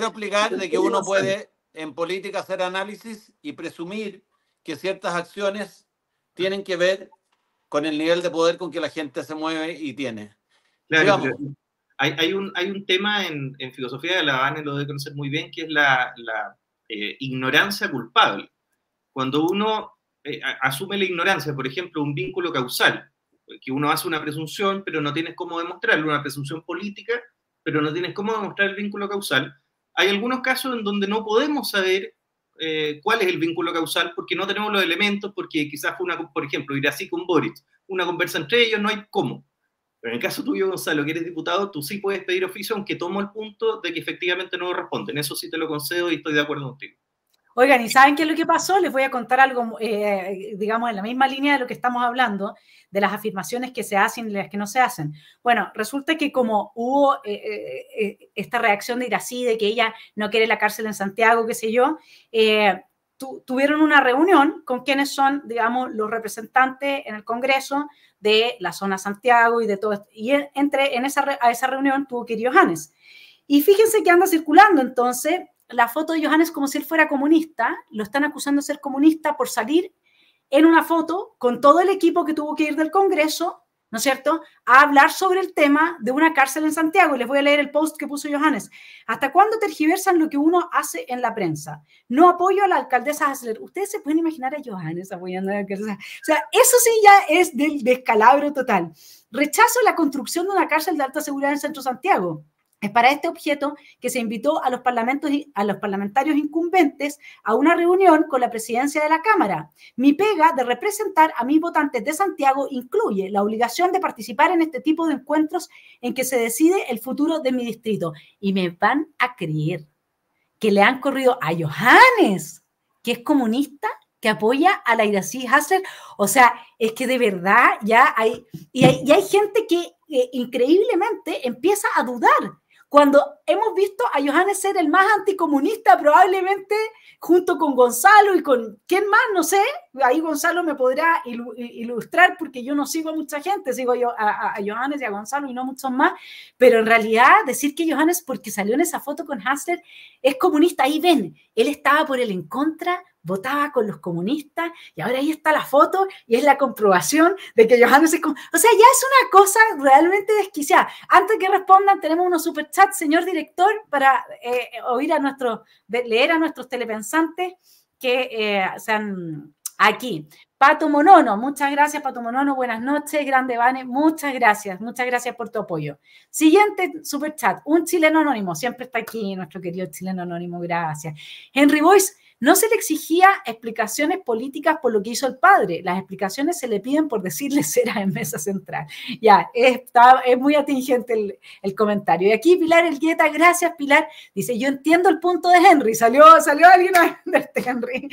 Speaker 2: explicar de que uno puede en política hacer análisis y presumir que ciertas acciones tienen que ver con el nivel de poder con que la gente se mueve y tiene.
Speaker 3: Claro, hay un tema en filosofía, la Vane lo debe conocer muy bien, que es la ignorancia culpable. Cuando uno asume la ignorancia, por ejemplo, un vínculo causal, que uno hace una presunción, pero no tienes cómo demostrarlo, una presunción política, pero no tienes cómo demostrar el vínculo causal. Hay algunos casos en donde no podemos saber cuál es el vínculo causal, porque no tenemos los elementos, porque quizás fue por ejemplo, Iracy con Boric, una conversa entre ellos, no hay cómo. Pero en el caso tuyo, Gonzalo, que eres diputado, tú sí puedes pedir oficio, aunque tomo el punto de que efectivamente no responden. Eso sí te lo concedo y estoy de acuerdo contigo.
Speaker 1: Oigan, ¿y saben qué es lo que pasó? Les voy a contar algo, digamos, en la misma línea de lo que estamos hablando, de las afirmaciones que se hacen y las que no se hacen. Bueno, resulta que como hubo esta reacción de Iracy, de que ella no quiere la cárcel en Santiago, qué sé yo, tuvieron una reunión con quienes son, digamos, los representantes en el Congreso de la zona Santiago y de todo esto. Y a esa reunión tuvo que ir Johannes. Y fíjense que anda circulando entonces la foto de Johannes como si él fuera comunista. Lo están acusando de ser comunista por salir en una foto con todo el equipo que tuvo que ir del Congreso, ¿no es cierto?, a hablar sobre el tema de una cárcel en Santiago. Y les voy a leer el post que puso Johannes. ¿Hasta cuándo tergiversan lo que uno hace en la prensa? No apoyo a la alcaldesa Hasler. Ustedes se pueden imaginar a Johannes apoyando a la alcaldesa. O sea, eso sí ya es del descalabro total. Rechazo la construcción de una cárcel de alta seguridad en Centro Santiago. Es para este objeto que se invitó a los parlamentarios incumbentes a una reunión con la presidencia de la Cámara. Mi pega de representar a mis votantes de Santiago incluye la obligación de participar en este tipo de encuentros en que se decide el futuro de mi distrito. Y me van a creer que le han corrido a Johannes, que es comunista, que apoya a la Iracy Hasler. O sea, es que de verdad ya hay gente que increíblemente empieza a dudar. Cuando hemos visto a Johannes ser el más anticomunista probablemente, junto con Gonzalo y con, ¿quién más? No sé, ahí Gonzalo me podrá ilustrar porque yo no sigo a mucha gente, sigo a Johannes y a Gonzalo y no muchos más, pero en realidad decir que Johannes, porque salió en esa foto con Hassler, es comunista, ahí ven, él estaba por el en contra, votaba con los comunistas y ahora ahí está la foto y es la comprobación de que Johannes es como... O sea, ya es una cosa realmente desquiciada. Antes que respondan, tenemos unos superchats, señor director, para leer a nuestros telepensantes que sean aquí. Pato Monono, muchas gracias, Pato Monono, buenas noches, grande Vane, muchas gracias por tu apoyo. Siguiente superchat, un chileno anónimo, siempre está aquí nuestro querido chileno anónimo, gracias. Henry Boyce, no se le exigía explicaciones políticas por lo que hizo el padre, las explicaciones se le piden por decirle cera en mesa central. Ya, es muy atingente el comentario. Y aquí Pilar Elgueta, gracias Pilar, dice, yo entiendo el punto de Henry, salió alguien a venderte, Henry.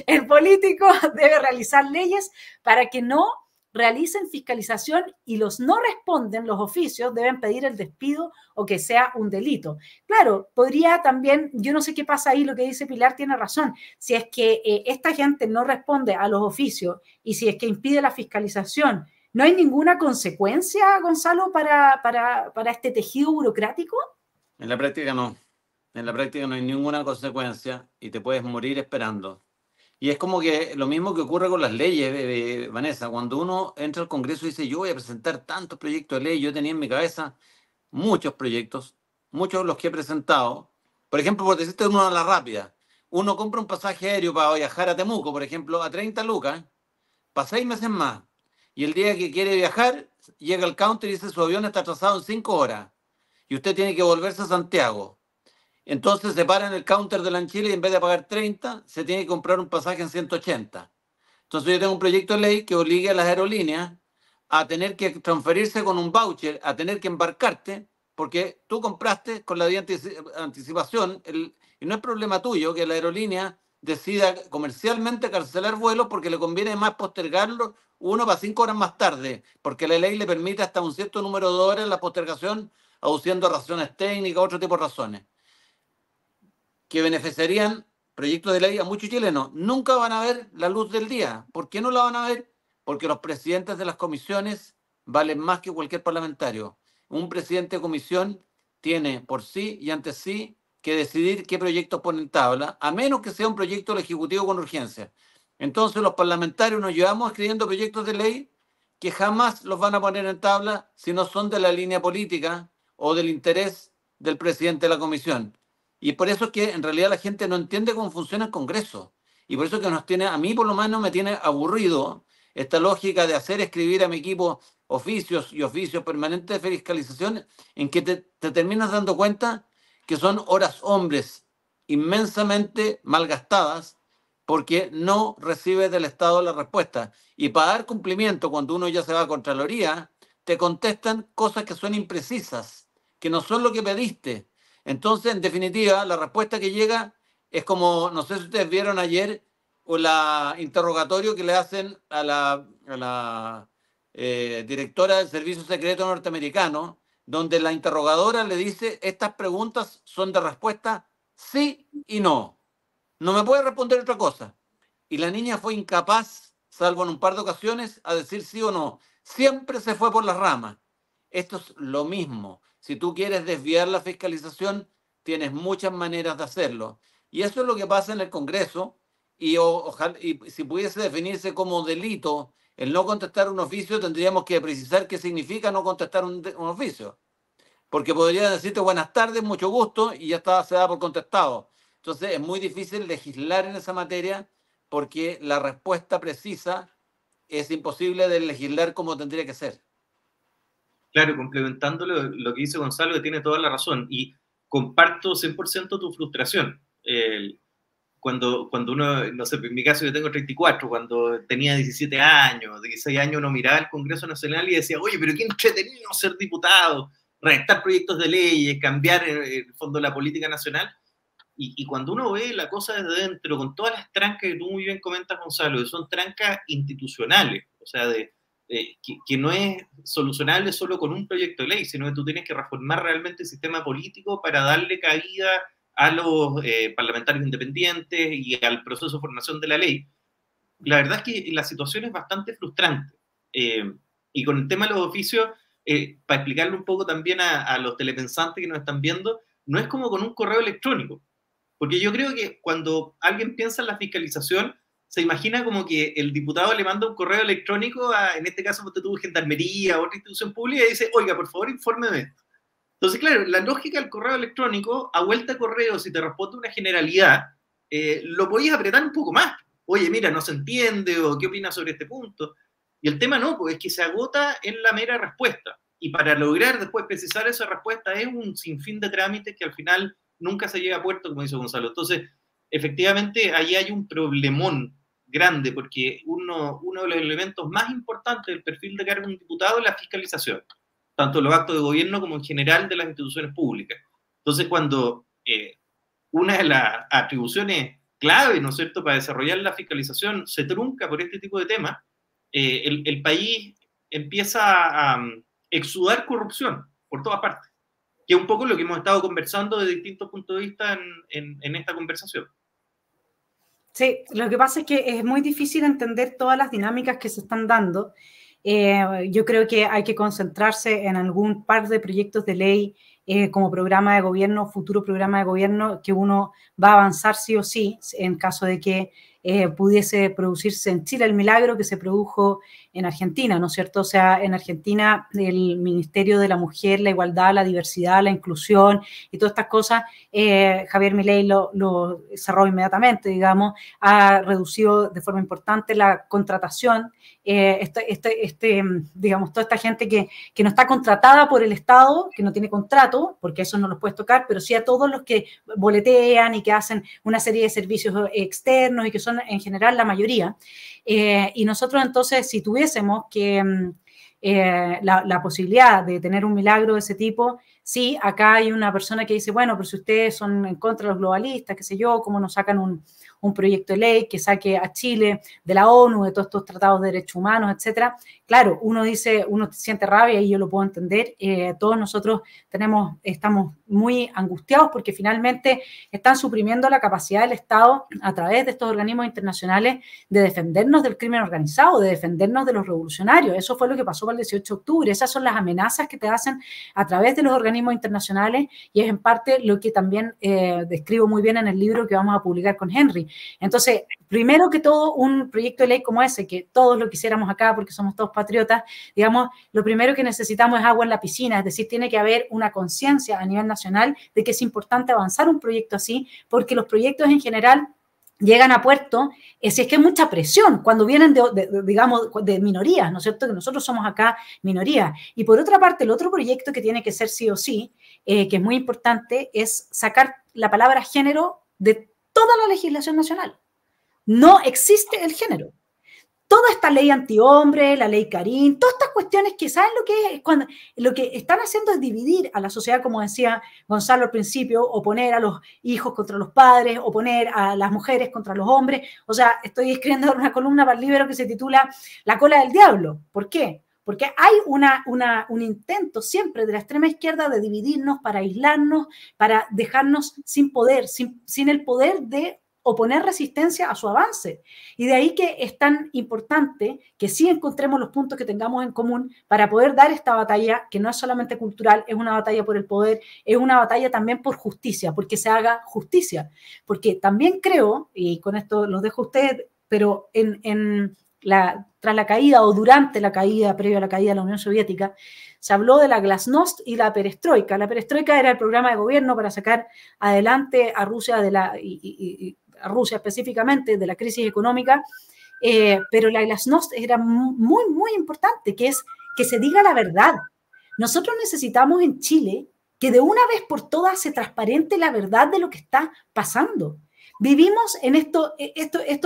Speaker 1: El político debe realizar leyes para que no realicen fiscalización y los no responden, los oficios deben pedir el despido o que sea un delito. Claro, podría también, yo no sé qué pasa ahí, lo que dice Pilar tiene razón, si es que esta gente no responde a los oficios y si es que impide la fiscalización, ¿no hay ninguna consecuencia, Gonzalo, para este tejido burocrático?
Speaker 2: En la práctica no. En la práctica no hay ninguna consecuencia y te puedes morir esperando. Y es como que lo mismo que ocurre con las leyes, Vanessa. Cuando uno entra al Congreso y dice, yo voy a presentar tantos proyectos de ley, yo tenía en mi cabeza muchos proyectos, muchos de los que he presentado. Por ejemplo, por decirte uno a la rápida, uno compra un pasaje aéreo para viajar a Temuco, por ejemplo, a 30 lucas, para 6 meses más. Y el día que quiere viajar, llega al counter y dice, su avión está atrasado en 5 horas. Y usted tiene que volverse a Santiago. Entonces se para en el counter de LAN Chile y en vez de pagar 30, se tiene que comprar un pasaje en 180. Entonces yo tengo un proyecto de ley que obligue a las aerolíneas a tener que transferirse con un voucher, a tener que embarcarte, porque tú compraste con la anticipación, y no es problema tuyo que la aerolínea decida comercialmente cancelar vuelos porque le conviene más postergarlo uno para 5 horas más tarde, porque la ley le permite hasta un cierto número de horas la postergación, aduciendo razones técnicas, otro tipo de razones que beneficiarían proyectos de ley a muchos chilenos. Nunca van a ver la luz del día. ¿Por qué no la van a ver? Porque los presidentes de las comisiones valen más que cualquier parlamentario. Un presidente de comisión tiene por sí y ante sí que decidir qué proyectos pone en tabla, a menos que sea un proyecto del Ejecutivo con urgencia. Entonces los parlamentarios nos llevamos escribiendo proyectos de ley que jamás los van a poner en tabla si no son de la línea política o del interés del presidente de la comisión. Y por eso es que en realidad la gente no entiende cómo funciona el Congreso. Y por eso que nos tiene, a mí por lo menos me tiene aburrido esta lógica de hacer escribir a mi equipo oficios y oficios permanentes de fiscalización en que te terminas dando cuenta que son horas hombres inmensamente malgastadas porque no recibes del Estado la respuesta. Y para dar cumplimiento, cuando uno ya se va a Contraloría, te contestan cosas que son imprecisas, que no son lo que pediste. Entonces, en definitiva, la respuesta que llega es como, no sé si ustedes vieron ayer, o la interrogatorio que le hacen a la directora del Servicio Secreto norteamericano, donde la interrogadora le dice, estas preguntas son de respuesta sí y no. No me puede responder otra cosa. Y la niña fue incapaz, salvo en un par de ocasiones, a decir sí o no. Siempre se fue por las ramas. Esto es lo mismo. Si tú quieres desviar la fiscalización, tienes muchas maneras de hacerlo. Y eso es lo que pasa en el Congreso. Y, ojalá, y si pudiese definirse como delito el no contestar un oficio, tendríamos que precisar qué significa no contestar un oficio. Porque podría decirte buenas tardes, mucho gusto, y ya está, se da por contestado. Entonces es muy difícil legislar en esa materia porque la respuesta precisa es imposible de legislar como tendría que ser.
Speaker 3: Claro, complementando lo que dice Gonzalo, que tiene toda la razón, y comparto 100% tu frustración. Cuando uno, no sé, en mi caso yo tengo 34, cuando tenía 17 años, 16 años, uno miraba el Congreso Nacional y decía, oye, pero qué entretenido ser diputado, redactar proyectos de leyes, cambiar en el fondo la política nacional. Y cuando uno ve la cosa desde dentro, con todas las trancas que tú muy bien comentas, Gonzalo, que son trancas institucionales, o sea, de que no es solucionable solo con un proyecto de ley, sino que tú tienes que reformar realmente el sistema político para darle cabida a los parlamentarios independientes y al proceso de formación de la ley. La verdad es que la situación es bastante frustrante. Y con el tema de los oficios, para explicarle un poco también a los telepensantes que nos están viendo, no es como con un correo electrónico. Porque yo creo que cuando alguien piensa en la fiscalización, se imagina como que el diputado le manda un correo electrónico a, en este caso, tuvo Gendarmería o otra institución pública y dice, oiga, por favor, infórmeme de esto. Entonces, claro, la lógica del correo electrónico, a vuelta de correo, si te responde una generalidad, lo podías apretar un poco más. Oye, mira, no se entiende, o qué opinas sobre este punto. Y el tema no, pues es que se agota en la mera respuesta. Y para lograr después precisar esa respuesta es un sinfín de trámites que al final nunca se llega a puerto, como dice Gonzalo. Entonces, efectivamente, ahí hay un problemón grande, porque uno de los elementos más importantes del perfil de cargo de un diputado es la fiscalización, tanto en los actos de gobierno como en general de las instituciones públicas. Entonces, cuando una de las atribuciones clave, ¿no es cierto?, para desarrollar la fiscalización se trunca por este tipo de temas, el país empieza a exudar corrupción por todas partes, que es un poco lo que hemos estado conversando de distintos puntos de vista en esta conversación.
Speaker 1: Sí, lo que pasa es que es muy difícil entender todas las dinámicas que se están dando. Yo creo que hay que concentrarse en algún par de proyectos de ley como programa de gobierno, futuro programa de gobierno, que uno va a avanzar sí o sí en caso de que pudiese producirse en Chile el milagro que se produjo en Argentina, ¿no es cierto? O sea, en Argentina el Ministerio de la Mujer, la Igualdad, la Diversidad, la Inclusión y todas estas cosas, Javier Milei lo cerró inmediatamente, digamos, ha reducido de forma importante la contratación, digamos, toda esta gente que no está contratada por el Estado, que no tiene contrato, porque eso no los puedes tocar, pero sí a todos los que boletean y que hacen una serie de servicios externos y que son en general la mayoría. Y nosotros entonces, si tuviésemos que la posibilidad de tener un milagro de ese tipo, sí, acá hay una persona que dice, bueno, pero si ustedes son en contra de los globalistas, qué sé yo, ¿cómo nos sacan un proyecto de ley que saque a Chile de la ONU, de todos estos tratados de derechos humanos, etcétera? Claro, uno siente rabia y yo lo puedo entender. Todos nosotros estamos muy angustiados porque finalmente están suprimiendo la capacidad del Estado a través de estos organismos internacionales de defendernos del crimen organizado, de defendernos de los revolucionarios. Eso fue lo que pasó para el 18 de octubre. Esas son las amenazas que te hacen a través de los organismos internacionales y es en parte lo que también describo muy bien en el libro que vamos a publicar con Henry. Entonces, primero que todo, un proyecto de ley como ese, que todos lo quisiéramos acá porque somos todos patriotas, digamos, lo primero que necesitamos es agua en la piscina, es decir, tiene que haber una conciencia a nivel nacional de que es importante avanzar un proyecto así, porque los proyectos en general llegan a puerto, si es que hay mucha presión, cuando vienen digamos, de minorías, ¿no es cierto? Que nosotros somos acá minoría. Y por otra parte, el otro proyecto que tiene que ser sí o sí, que es muy importante, es sacar la palabra género de toda la legislación nacional. No existe el género. Toda esta ley antihombre, la ley Karim, todas estas cuestiones que saben lo que es, cuando lo que están haciendo es dividir a la sociedad, como decía Gonzalo al principio, o poner a los hijos contra los padres, o poner a las mujeres contra los hombres. O sea, estoy escribiendo una columna para el libro que se titula La cola del diablo. ¿Por qué? Porque hay un intento siempre de la extrema izquierda de dividirnos, para aislarnos, para dejarnos sin poder, sin el poder de oponer resistencia a su avance. Y de ahí que es tan importante que sí encontremos los puntos que tengamos en común para poder dar esta batalla, que no es solamente cultural, es una batalla por el poder, es una batalla también por justicia, porque se haga justicia. Porque también creo, y con esto los dejo a ustedes, pero tras la caída o durante la caída, previo a la caída de la Unión Soviética, se habló de la glasnost y la perestroika. La perestroika era el programa de gobierno para sacar adelante a Rusia a Rusia específicamente de la crisis económica, pero la glasnost era muy, muy importante, que es que se diga la verdad. Nosotros necesitamos en Chile que de una vez por todas se transparente la verdad de lo que está pasando. Vivimos en esto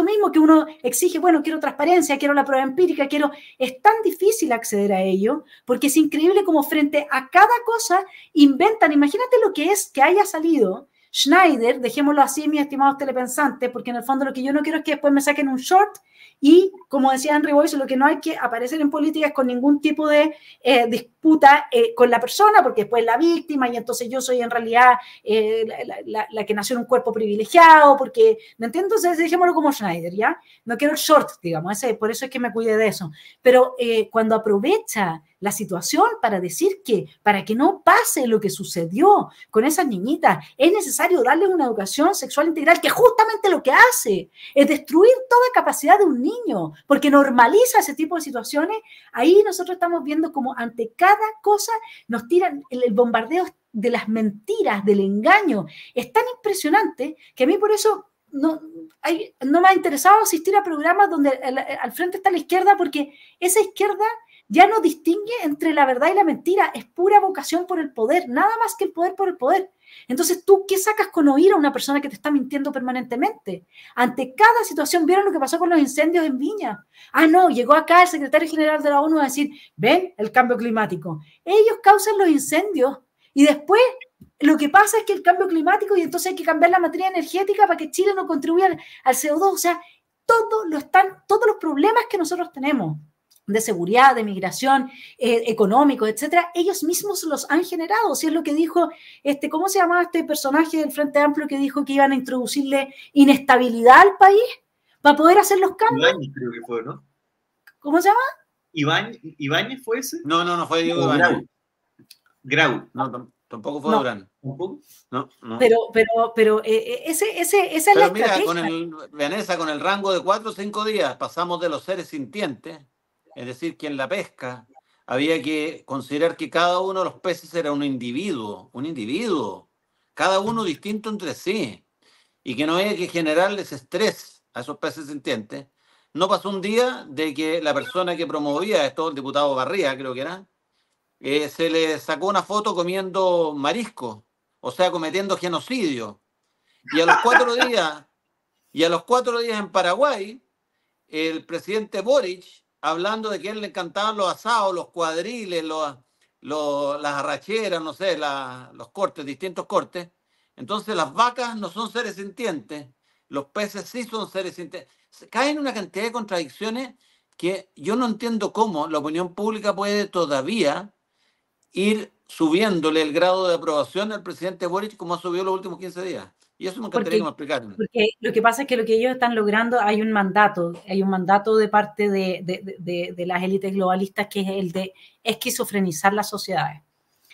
Speaker 1: mismo que uno exige, bueno, quiero transparencia, quiero la prueba empírica, es tan difícil acceder a ello, porque es increíble como frente a cada cosa inventan. Imagínate lo que es que haya salido Schneider, dejémoslo así, mis estimados telepensantes, porque en el fondo lo que yo no quiero es que después me saquen un short y, como decía Henry Boyce, lo que no hay que aparecer en política es con ningún tipo de disputa con la persona, porque después es la víctima y entonces yo soy en realidad la que nació en un cuerpo privilegiado, porque, ¿me entiendes? Entonces dejémoslo como Schneider, ¿ya? No quiero el short, digamos, por eso es que me cuide de eso. Pero cuando aprovecha la situación para decir que para que no pase lo que sucedió con esas niñitas, es necesario darles una educación sexual integral, que justamente lo que hace es destruir toda capacidad de un niño, porque normaliza ese tipo de situaciones. Ahí nosotros estamos viendo como ante cada cosa nos tiran el bombardeo de las mentiras, del engaño. Es tan impresionante que a mí por eso no me ha interesado asistir a programas donde al frente está la izquierda, porque esa izquierda ya no distingue entre la verdad y la mentira, es pura vocación por el poder, nada más que el poder por el poder. Entonces, ¿tú qué sacas con oír a una persona que te está mintiendo permanentemente? Ante cada situación, ¿vieron lo que pasó con los incendios en Viña? Ah, no, llegó acá el secretario general de la ONU a decir, ven, el cambio climático. Ellos causan los incendios y después lo que pasa es que el cambio climático, y entonces hay que cambiar la materia energética para que Chile no contribuya al CO2. O sea, todos los problemas que nosotros tenemos de seguridad, de migración, económicos, etcétera, ellos mismos los han generado. Si es lo que dijo, ¿cómo se llamaba este personaje del Frente Amplio que dijo que iban a introducirle inestabilidad al país para poder hacer los cambios?
Speaker 3: Ibáñez creo que fue, ¿no?
Speaker 1: ¿Cómo se llama?
Speaker 3: ¿Ibáñez fue ese?
Speaker 2: No fue Diego Ibáñez.
Speaker 3: Grau.
Speaker 2: No, tampoco fue Durán.
Speaker 3: ¿Tampoco?
Speaker 2: No.
Speaker 1: Pero esa es la estrategia.
Speaker 2: Vanessa, con el rango de 4 o 5 días pasamos de los seres sintientes, es decir, que en la pesca había que considerar que cada uno de los peces era un individuo, cada uno distinto entre sí, y que no había que generarles estrés a esos peces sintientes. No pasó un día de que la persona que promovía esto, el diputado Barría, creo que era, se le sacó una foto comiendo marisco, o sea, cometiendo genocidio. Y a los 4 días en Paraguay, el presidente Boric, hablando de que a él le encantaban los asados, los cuadriles, las arracheras, no sé, los cortes, distintos cortes. Entonces las vacas no son seres sintientes, los peces sí son seres sintientes. Caen una cantidad de contradicciones que yo no entiendo cómo la opinión pública puede todavía ir subiéndole el grado de aprobación al presidente Boric como ha subido los últimos 15 días. Y eso me encantaría que me explicaran.
Speaker 1: Porque lo que pasa es que lo que ellos están logrando, hay un mandato de parte de las élites globalistas, que es el de esquizofrenizar las sociedades.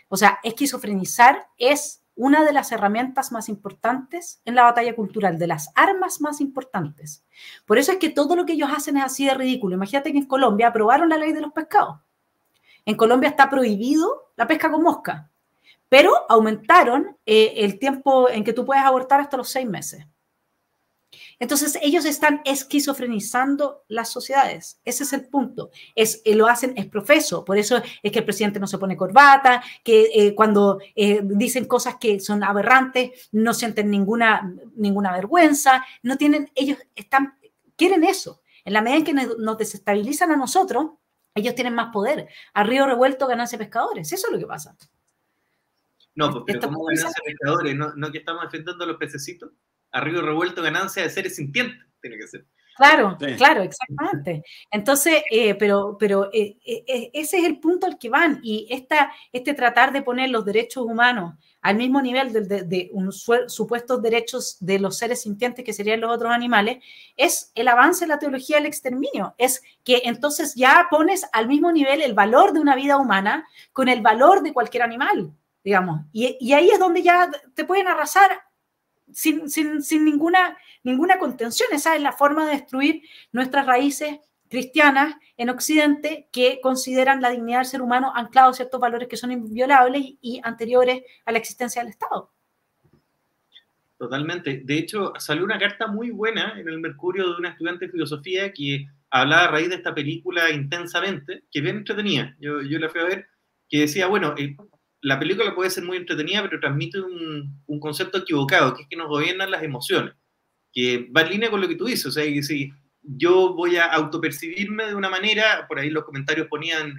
Speaker 1: O sea, esquizofrenizar es una de las herramientas más importantes en la batalla cultural, de las armas más importantes. Por eso es que todo lo que ellos hacen es así de ridículo. Imagínate que en Colombia aprobaron la ley de los pescados. En Colombia está prohibido la pesca con mosca, pero aumentaron el tiempo en que tú puedes abortar hasta los 6 meses. Entonces, ellos están esquizofrenizando las sociedades. Ese es el punto. Lo hacen es profeso. Por eso es que el presidente no se pone corbata, que cuando dicen cosas que son aberrantes, no sienten ninguna vergüenza. Ellos quieren eso. En la medida en que nos desestabilizan a nosotros, ellos tienen más poder. A río revuelto, ganancia pescadores. Eso es lo que pasa.
Speaker 3: No, pero ¿cómo ganancia pescadores? ¿No que estamos defendiendo a los pececitos? A río revuelto, ganancia de seres sintientes, tiene que ser.
Speaker 1: Claro, sí. Claro, exactamente. Entonces, pero ese es el punto al que van. Y tratar de poner los derechos humanos al mismo nivel de supuestos derechos de los seres sintientes, que serían los otros animales, es el avance en la teología del exterminio. Es que entonces ya pones al mismo nivel el valor de una vida humana con el valor de cualquier animal, digamos. Y ahí es donde ya te pueden arrasar sin ninguna contención. Esa es la forma de destruir nuestras raíces cristianas en Occidente, que consideran la dignidad del ser humano anclado a ciertos valores que son inviolables y anteriores a la existencia del Estado.
Speaker 3: Totalmente. De hecho, salió una carta muy buena en el Mercurio de una estudiante de filosofía que hablaba a raíz de esta película Intensamente, que bien entretenida. Yo la fui a ver, que decía, bueno, la película puede ser muy entretenida, pero transmite un concepto equivocado, que es que nos gobiernan las emociones, que va en línea con lo que tú dices. O sea, que si yo voy a autopercibirme de una manera, por ahí los comentarios ponían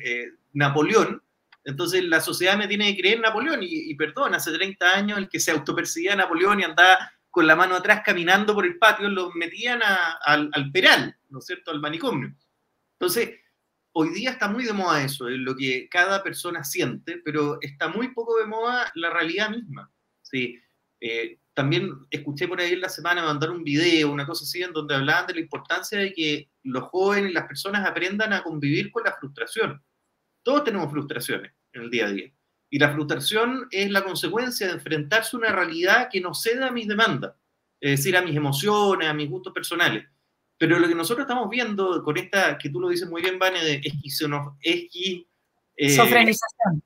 Speaker 3: Napoleón, Entonces la sociedad me tiene que creer Napoleón, y perdón, hace 30 años el que se autopercibía Napoleón y andaba con la mano atrás caminando por el patio, lo metían al peral, ¿no es cierto?, al manicomio. Entonces, hoy día está muy de moda eso, es lo que cada persona siente, pero está muy poco de moda la realidad misma. ¿Sí? También escuché por ahí en la semana mandar un video, una cosa así, en donde hablaban de la importancia de que los jóvenes y las personas aprendan a convivir con la frustración. Todos tenemos frustraciones en el día a día. Y la frustración es la consecuencia de enfrentarse a una realidad que no cede a mis demandas, es decir, a mis emociones, a mis gustos personales. Pero lo que nosotros estamos viendo con esta, que tú lo dices muy bien, Vane, de
Speaker 1: sofrenización.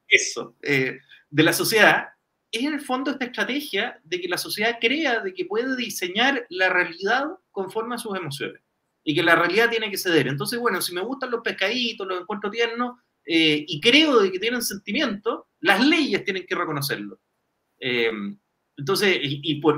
Speaker 3: De la sociedad, es en el fondo esta estrategia de que la sociedad crea de que puede diseñar la realidad conforme a sus emociones y que la realidad tiene que ceder. Entonces, bueno, si me gustan los pescaditos, los encuentro tiernos, y creo de que tienen sentimiento, las leyes tienen que reconocerlo. Entonces,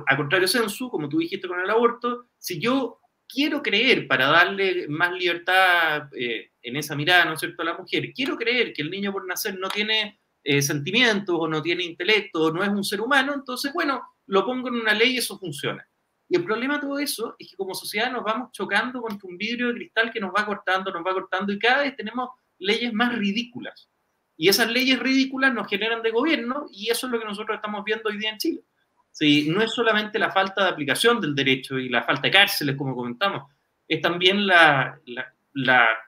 Speaker 3: a contrario sensu, como tú dijiste con el aborto, si yo quiero creer, para darle más libertad en esa mirada, ¿no es cierto?, a la mujer, quiero creer que el niño por nacer no tiene sentimientos o no tiene intelecto o no es un ser humano, entonces, bueno, lo pongo en una ley y eso funciona. Y el problema de todo eso es que como sociedad nos vamos chocando contra un vidrio de cristal que nos va cortando y cada vez tenemos leyes más ridículas. Y esas leyes ridículas nos generan de gobierno y eso es lo que nosotros estamos viendo hoy día en Chile. Sí, no es solamente la falta de aplicación del derecho y la falta de cárceles, como comentamos, es también la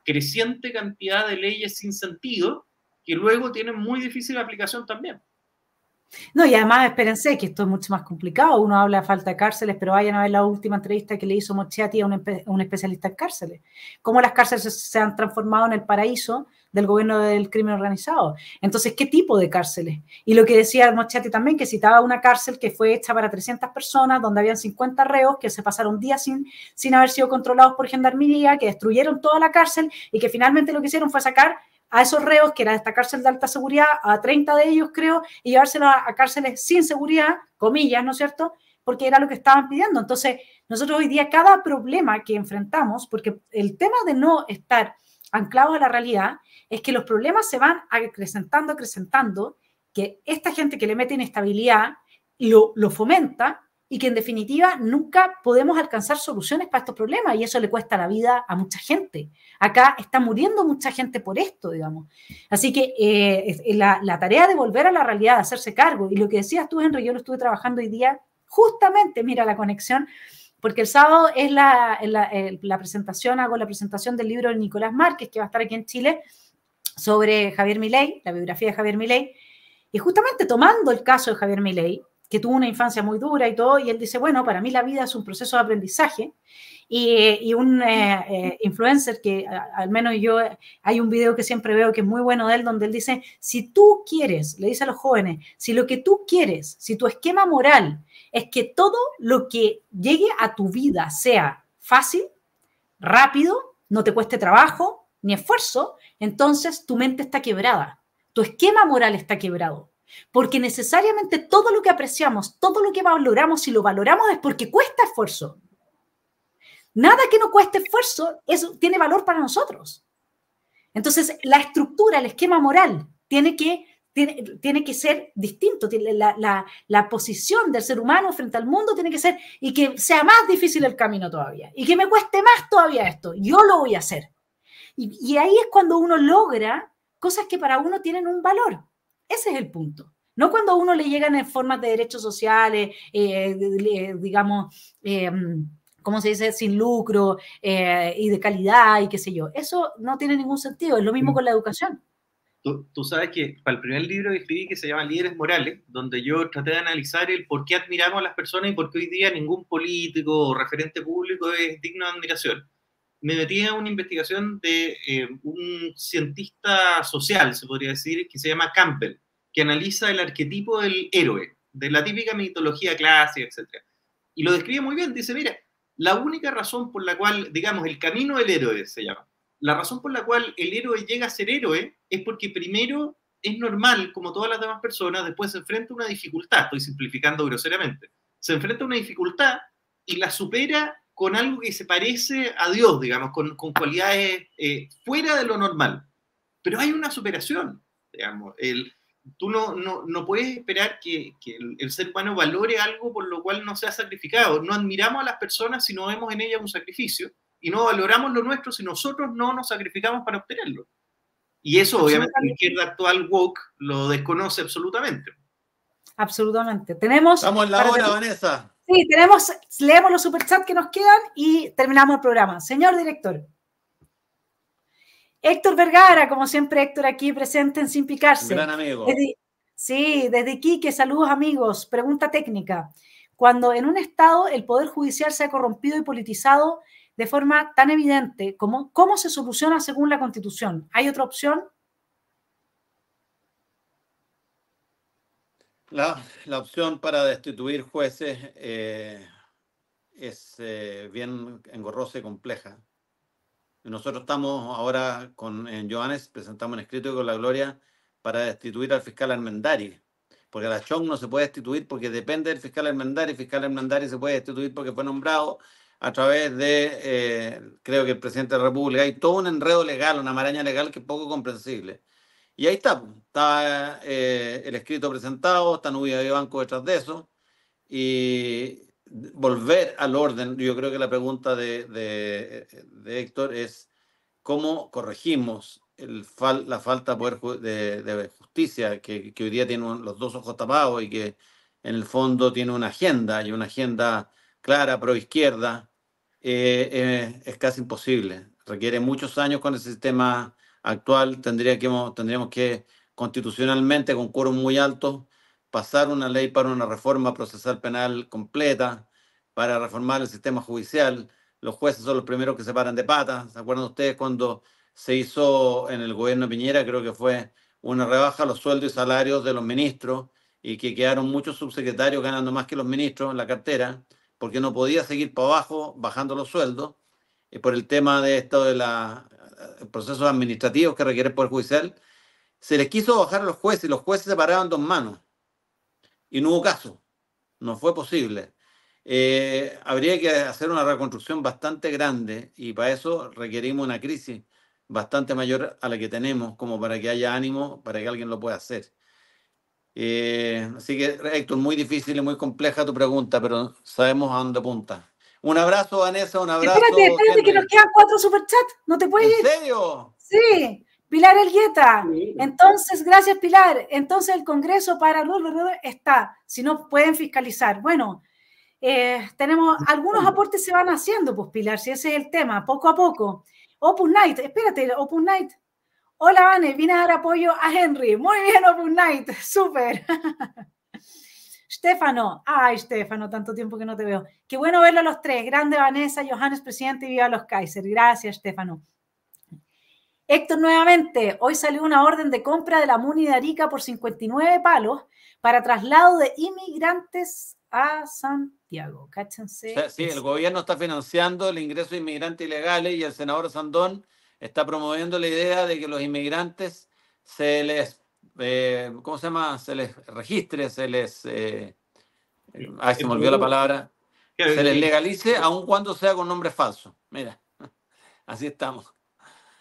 Speaker 3: creciente cantidad de leyes sin sentido que luego tienen muy difícil aplicación también.
Speaker 1: No, y además, espérense, que esto es mucho más complicado. Uno habla de falta de cárceles, pero vayan a ver la última entrevista que le hizo Moschetti a un especialista en cárceles. Cómo las cárceles se han transformado en el paraíso del gobierno del crimen organizado. Entonces, ¿qué tipo de cárceles? Y lo que decía Moschetti también, que citaba una cárcel que fue hecha para 300 personas, donde habían 50 reos que se pasaron días sin haber sido controlados por gendarmería, que destruyeron toda la cárcel y que finalmente lo que hicieron fue sacar a esos reos, que era esta cárcel de alta seguridad, a 30 de ellos, creo, y llevárselos a cárceles sin seguridad, comillas, ¿no es cierto?, porque era lo que estaban pidiendo. Entonces, nosotros hoy día, cada problema que enfrentamos, porque el tema de no estar anclados a la realidad, es que los problemas se van acrecentando, que esta gente que le mete inestabilidad lo fomenta, y que en definitiva nunca podemos alcanzar soluciones para estos problemas y eso le cuesta la vida a mucha gente. Acá está muriendo mucha gente por esto, digamos. Así que la tarea de volver a la realidad, de hacerse cargo, y lo que decías tú, Henry, yo lo estuve trabajando hoy día, justamente, mira la conexión, porque el sábado es la presentación, hago la presentación del libro de Nicolás Márquez, que va a estar aquí en Chile, sobre Javier Milei, la biografía de Javier Milei, y justamente tomando el caso de Javier Milei, que tuvo una infancia muy dura y todo, y él dice, bueno, para mí la vida es un proceso de aprendizaje, y un influencer que al menos yo, hay un video que siempre veo que es muy bueno de él, donde él dice, si tú quieres, le dice a los jóvenes, si lo que tú quieres, si tu esquema moral es que todo lo que llegue a tu vida sea fácil, rápido, no te cueste trabajo ni esfuerzo, entonces tu mente está quebrada, tu esquema moral está quebrado. Porque necesariamente todo lo que apreciamos, todo lo que valoramos, si lo valoramos es porque cuesta esfuerzo. Nada que no cueste esfuerzo eso tiene valor para nosotros. Entonces, la estructura, el esquema moral tiene que ser distinto. La posición del ser humano frente al mundo tiene que ser, y que sea más difícil el camino todavía, y que me cueste más todavía esto. Yo lo voy a hacer. Y ahí es cuando uno logra cosas que para uno tienen un valor. Ese es el punto. No cuando a uno le llegan en formas de derechos sociales, digamos, ¿cómo se dice?, sin lucro y de calidad y qué sé yo. Eso no tiene ningún sentido. Es lo mismo con la educación.
Speaker 3: Tú sabes que para el primer libro que escribí, que se llama Líderes Morales, donde yo traté de analizar el por qué admiramos a las personas y por qué hoy día ningún político o referente público es digno de admiración, me metí en una investigación de un cientista social, se podría decir, que se llama Campbell, que analiza el arquetipo del héroe, de la típica mitología clásica, etc. Y lo describe muy bien, dice, mira, la única razón por la cual, digamos, el camino del héroe se llama, la razón por la cual el héroe llega a ser héroe es porque primero es normal, como todas las demás personas, después se enfrenta a una dificultad, estoy simplificando groseramente, se enfrenta a una dificultad y la supera con algo que se parece a Dios, digamos, con cualidades fuera de lo normal. Pero hay una superación. digamos. Tú no puedes esperar que el ser humano valore algo por lo cual no se ha sacrificado. No admiramos a las personas si no vemos en ellas un sacrificio, y no valoramos lo nuestro si nosotros no nos sacrificamos para obtenerlo. Y eso, obviamente, la izquierda actual woke lo desconoce absolutamente.
Speaker 1: Absolutamente.
Speaker 2: Estamos en la hora, Vanessa.
Speaker 1: Sí, leemos los superchats que nos quedan y terminamos el programa. Señor director. Héctor Vergara, como siempre, Héctor aquí presente en Sin Picarse.
Speaker 2: Gran amigo.
Speaker 1: Desde Iquique, saludos amigos. Pregunta técnica. Cuando en un estado el poder judicial se ha corrompido y politizado de forma tan evidente, ¿cómo se soluciona según la Constitución? ¿Hay otra opción?
Speaker 2: La opción para destituir jueces es bien engorrosa y compleja. Nosotros estamos ahora en Johannes, presentamos un escrito con la Gloria para destituir al fiscal Armendari, porque la Chong no se puede destituir porque depende del fiscal Armendari. El fiscal Armendari se puede destituir porque fue nombrado a través de, creo que el presidente de la República. Hay todo un enredo legal, una maraña legal que es poco comprensible. Y ahí está el escrito presentado, está Nubia de Banco detrás de eso, y volver al orden. Yo creo que la pregunta de Héctor es cómo corregimos la falta de justicia que hoy día tiene los dos ojos tapados y que en el fondo tiene una agenda, y una agenda clara, pro izquierda. Es casi imposible. Requiere muchos años con el sistema actual. Tendríamos que constitucionalmente, con quórum muy alto, pasar una ley para una reforma procesal penal completa, para reformar el sistema judicial. Los jueces son los primeros que se paran de patas. ¿Se acuerdan ustedes cuando se hizo en el gobierno de Piñera? Creo que fue una rebaja a los sueldos y salarios de los ministros, y que quedaron muchos subsecretarios ganando más que los ministros en la cartera, porque no podía seguir para abajo bajando los sueldos, por el tema de esto de los procesos administrativos que requiere el Poder Judicial. Se les quiso bajar a los jueces y los jueces se paraban dos manos. Y no hubo caso. No fue posible. Habría que hacer una reconstrucción bastante grande, y para eso requerimos una crisis bastante mayor a la que tenemos, como para que haya ánimo, para que alguien lo pueda hacer. Así que, Héctor, muy difícil y muy compleja tu pregunta, pero sabemos a dónde apunta. Un abrazo, Vanessa, un abrazo.
Speaker 1: Espérate, que nos quedan 4 superchats. ¿No te puedes ir?
Speaker 2: ¿En serio?
Speaker 1: Sí. Pilar Elgueta. Entonces, gracias, Pilar. Entonces, el Congreso para está. Si no, pueden fiscalizar. Bueno, tenemos algunos aportes se van haciendo, pues, Pilar, si ese es el tema, poco a poco. Opus Night, espérate, Opus Night. Hola, Vane, vine a dar apoyo a Henry. Muy bien, Opus Night, súper. Stefano, ay, Stefano, tanto tiempo que no te veo. Qué bueno verlo a los tres. Grande Vanessa, Johannes, presidente, y viva los Kaiser. Gracias, Stefano. Héctor, nuevamente, hoy salió una orden de compra de la Muni de Arica por 59 palos para traslado de inmigrantes a Santiago. Cáchense.
Speaker 2: Sí, el gobierno está financiando el ingreso de inmigrantes ilegales, y el senador Sandón está promoviendo la idea de que los inmigrantes se les, ¿cómo se llama? Se les registre, se les, se me olvidó la palabra, se les legalice, aun cuando sea con nombre falso. Mira, así estamos.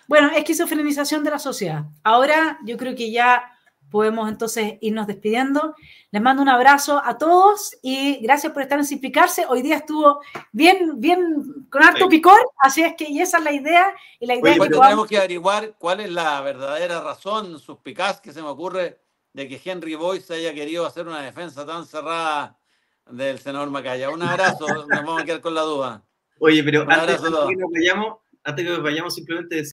Speaker 1: Bueno, esquizofrenización de la sociedad. Ahora yo creo que ya podemos entonces irnos despidiendo. Les mando un abrazo a todos y gracias por estar en Sin Picarse. Hoy día estuvo bien, con harto picor, así es que y esa es la idea. Y la idea es que
Speaker 2: tenemos que averiguar cuál es la verdadera razón suspicaz que se me ocurre de que Henry Boyce haya querido hacer una defensa tan cerrada del senador Macaya. Un abrazo, nos vamos a quedar con la duda.
Speaker 3: Oye, pero antes que nos vayamos simplemente